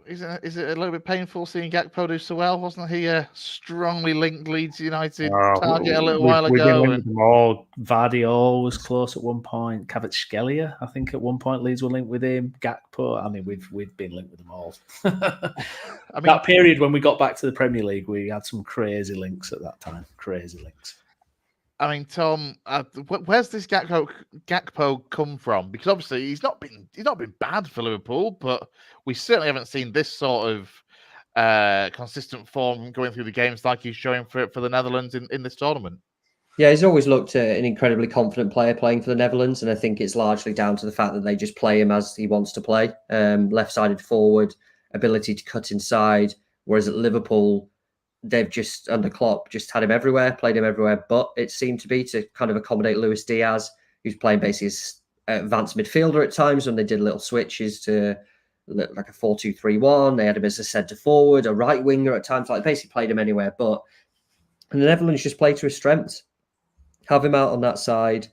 Is it a little bit painful seeing Gakpo do so well? Wasn't he a strongly linked Leeds United target a little while ago? We've been all Vardiol was close at one point. Kvaratskhelia, I think at one point Leeds were linked with him. Gakpo, I mean, we've been linked with them all. That period when we got back to the Premier League, we had some crazy links at that time. Crazy links. I mean, Tom, where's this Gakpo come from? Because obviously he's not been bad for Liverpool, but we certainly haven't seen this sort of consistent form going through the games like he's showing for the Netherlands in this tournament. Yeah, he's always looked an incredibly confident player playing for the Netherlands, and I think it's largely down to the fact that they just play him as he wants to play, left-sided forward, ability to cut inside. Whereas at Liverpool, they've just under Klopp just had him everywhere, played him everywhere. But it seemed to be to kind of accommodate Luis Diaz, who's playing basically as advanced midfielder at times when they did little switches to like a 4-2-3-1. They had him as a centre forward, a right winger at times. Like basically played him anywhere. But and the Netherlands just play to his strengths. Have him out on that side.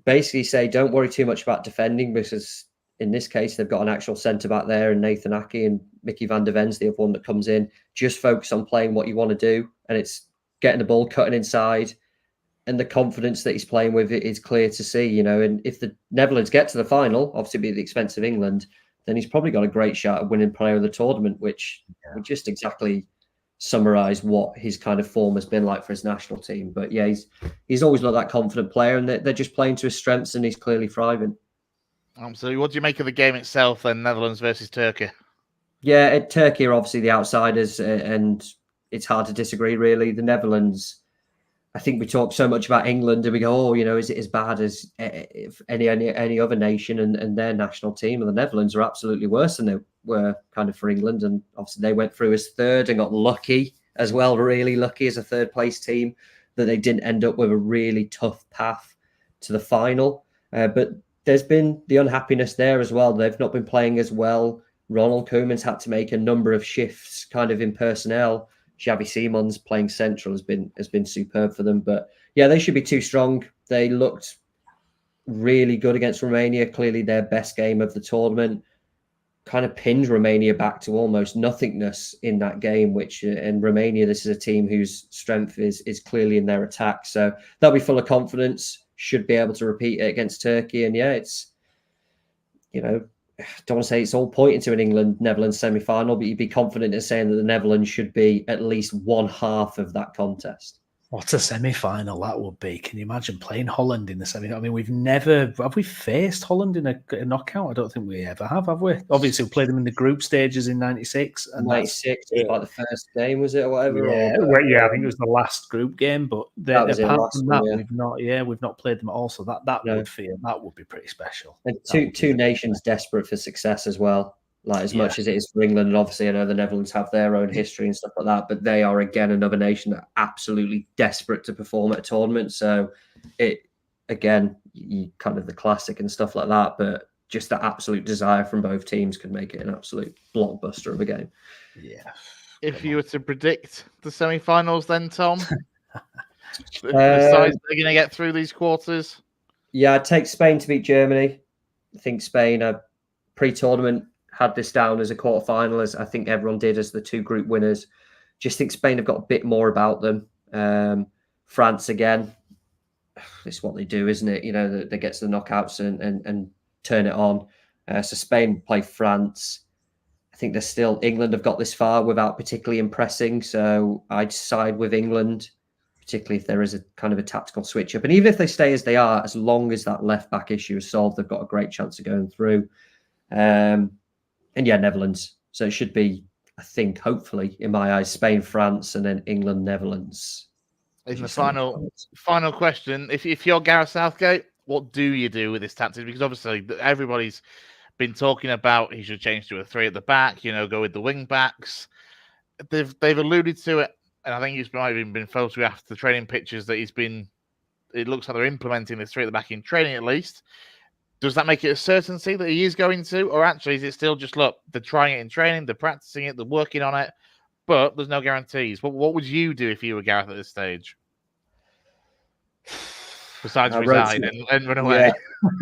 Basically say, don't worry too much about defending because in this case, they've got an actual centre-back there and Nathan Ake and Mickey van der Ven's the other one that comes in. Just focus on playing what you want to do. And it's getting the ball, cutting inside. And the confidence that he's playing with it is clear to see, And if the Netherlands get to the final, obviously at the expense of England, then he's probably got a great shot at winning player of the tournament, which would just exactly summarize what his kind of form has been like for his national team. But yeah, he's always not that confident player, and they're just playing to his strengths, and he's clearly thriving. So what do you make of the game itself then, Netherlands versus Turkey? Yeah, Turkey are obviously the outsiders, and it's hard to disagree, really. The Netherlands, I think we talk so much about England and we go, is it as bad as any other nation and their national team? And the Netherlands are absolutely worse than they were kind of for England. And obviously they went through as third and got lucky as well, really lucky as a third place team that they didn't end up with a really tough path to the final. But there's been the unhappiness there as well. They've not been playing as well. Ronald Koeman's had to make a number of shifts kind of in personnel. Xavi Simons playing central has been superb for them. But yeah, they should be too strong. They looked really good against Romania, clearly their best game of the tournament. Kind of pinned Romania back to almost nothingness in that game, which in Romania, this is a team whose strength is clearly in their attack. So they'll be full of confidence, should be able to repeat it against Turkey. And yeah, it's, don't want to say it's all pointing to an England-Netherlands semi-final, but you'd be confident in saying that the Netherlands should be at least one half of that contest. What a semi-final that would be. Can you imagine playing Holland in the semi-final? I mean, have we faced Holland in a knockout? I don't think we ever have we? Obviously, we played them in the group stages in 96. And 96 was like the first game, was it, or whatever? Yeah, I think it was the last group game, but apart from that, we've not played them at all. So that would be pretty special. And two nations desperate for success as well. Like as much as it is for England, and obviously I know the Netherlands have their own history and stuff like that, but they are again another nation that are absolutely desperate to perform at a tournament. So it again, you kind of the classic and stuff like that, but just the absolute desire from both teams could make it an absolute blockbuster of a game. Yeah. If you were to predict the semi-finals, then Tom, the sides they're going to get through these quarters. Yeah, I'd take Spain to beat Germany. I think Spain are pre-tournament. Had this down as a quarterfinal, as I think everyone did, as the two group winners. Just think Spain have got a bit more about them. France, again, it's what they do, isn't it? They get to the knockouts and turn it on. So Spain play France. I think they're still, England have got this far without particularly impressing. So I'd side with England, particularly if there is a kind of a tactical switch up. And even if they stay as they are, as long as that left back issue is solved, they've got a great chance of going through. And yeah, Netherlands. So it should be, I think, hopefully, in my eyes, Spain, France, and then England, Netherlands. In the final question, if you're Gareth Southgate, what do you do with this tactic? Because obviously everybody's been talking about he should change to a 3 at the back, go with the wing backs. They've alluded to it, and I think he's might have even been photographed the training pictures that it looks like they're implementing this 3 at the back in training at least. Does that make it a certainty that he is going to? Or actually, is it still just, look, they're trying it in training, they're practicing it, they're working on it, but there's no guarantees? What would you do if you were Gareth at this stage? Besides resign and run away.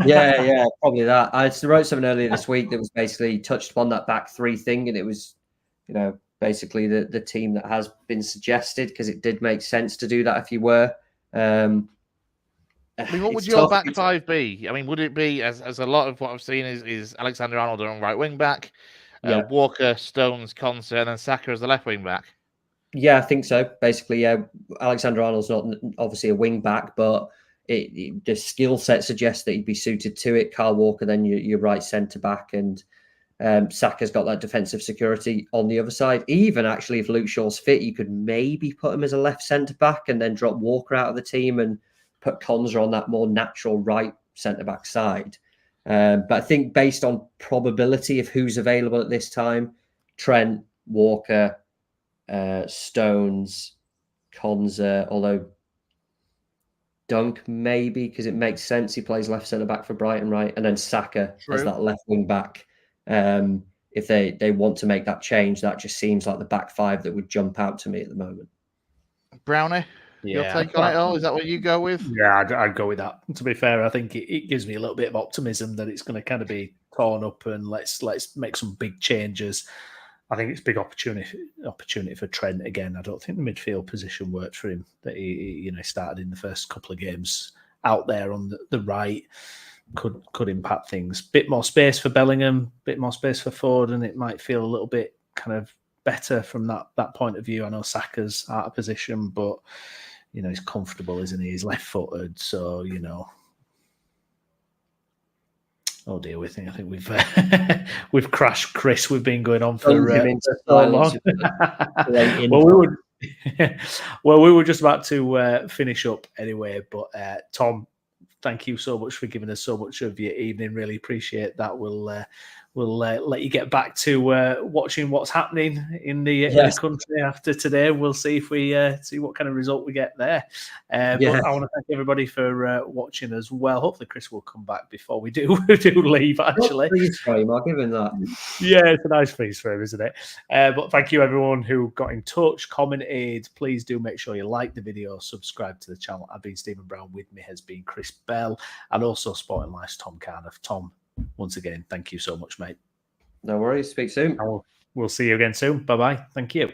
Yeah, probably that. I wrote something earlier this week that was basically touched upon that back 3 thing, and it was, basically the team that has been suggested, because it did make sense to do that if you were. I mean, what would your back 5 be? I mean, would it be, as a lot of what I've seen is Alexander Arnold on right wing back, Walker, Stones, Konsa, and then Saka as the left wing back? Yeah, I think so. Basically, yeah, Alexander Arnold's not obviously a wing back, but the skill set suggests that he'd be suited to it. Kyle Walker, then your right centre back, and Saka's got that defensive security on the other side. Even actually, if Luke Shaw's fit, you could maybe put him as a left centre back and then drop Walker out of the team and put Konza on that more natural right centre back side. But I think based on probability of who's available at this time, Trent, Walker, Stones, Konza, although Dunk maybe, because it makes sense. He plays left centre back for Brighton, right? And then Saka as that left wing back. If they want to make that change, that just seems like the back five that would jump out to me at the moment. Brownie, your take on it all? Is that what you go with? Yeah, I'd go with that. To be fair, I think it gives me a little bit of optimism that it's going to kind of be torn up and let's make some big changes. I think it's a big opportunity for Trent again. I don't think the midfield position worked for him. That he started in the first couple of games out there on the right could impact things. Bit more space for Bellingham, bit more space for Ford, and it might feel a little bit kind of better from that point of view. I know Saka's out of position, but he's comfortable, isn't he? He's left-footed, so Oh dear, I think we've crashed Chris. We've been going on for so long. We were just about to finish up anyway. But Tom, thank you so much for giving us so much of your evening. Really appreciate that. We'll let you get back to watching what's happening in the country after today. We'll see if we see what kind of result we get there. But I want to thank everybody for watching as well. Hopefully, Chris will come back before we do leave. Actually, I'll give him that. Yeah, it's a nice feast for him, isn't it? But thank you everyone who got in touch, commented. Please do make sure you like the video, subscribe to the channel. I've been Stephen Browne. With me has been Chris Bell, and also Sporting Life's Tom Carnduff. Tom, once again, thank you so much, mate. No worries. Speak soon. We'll see you again soon. Bye-bye. Thank you.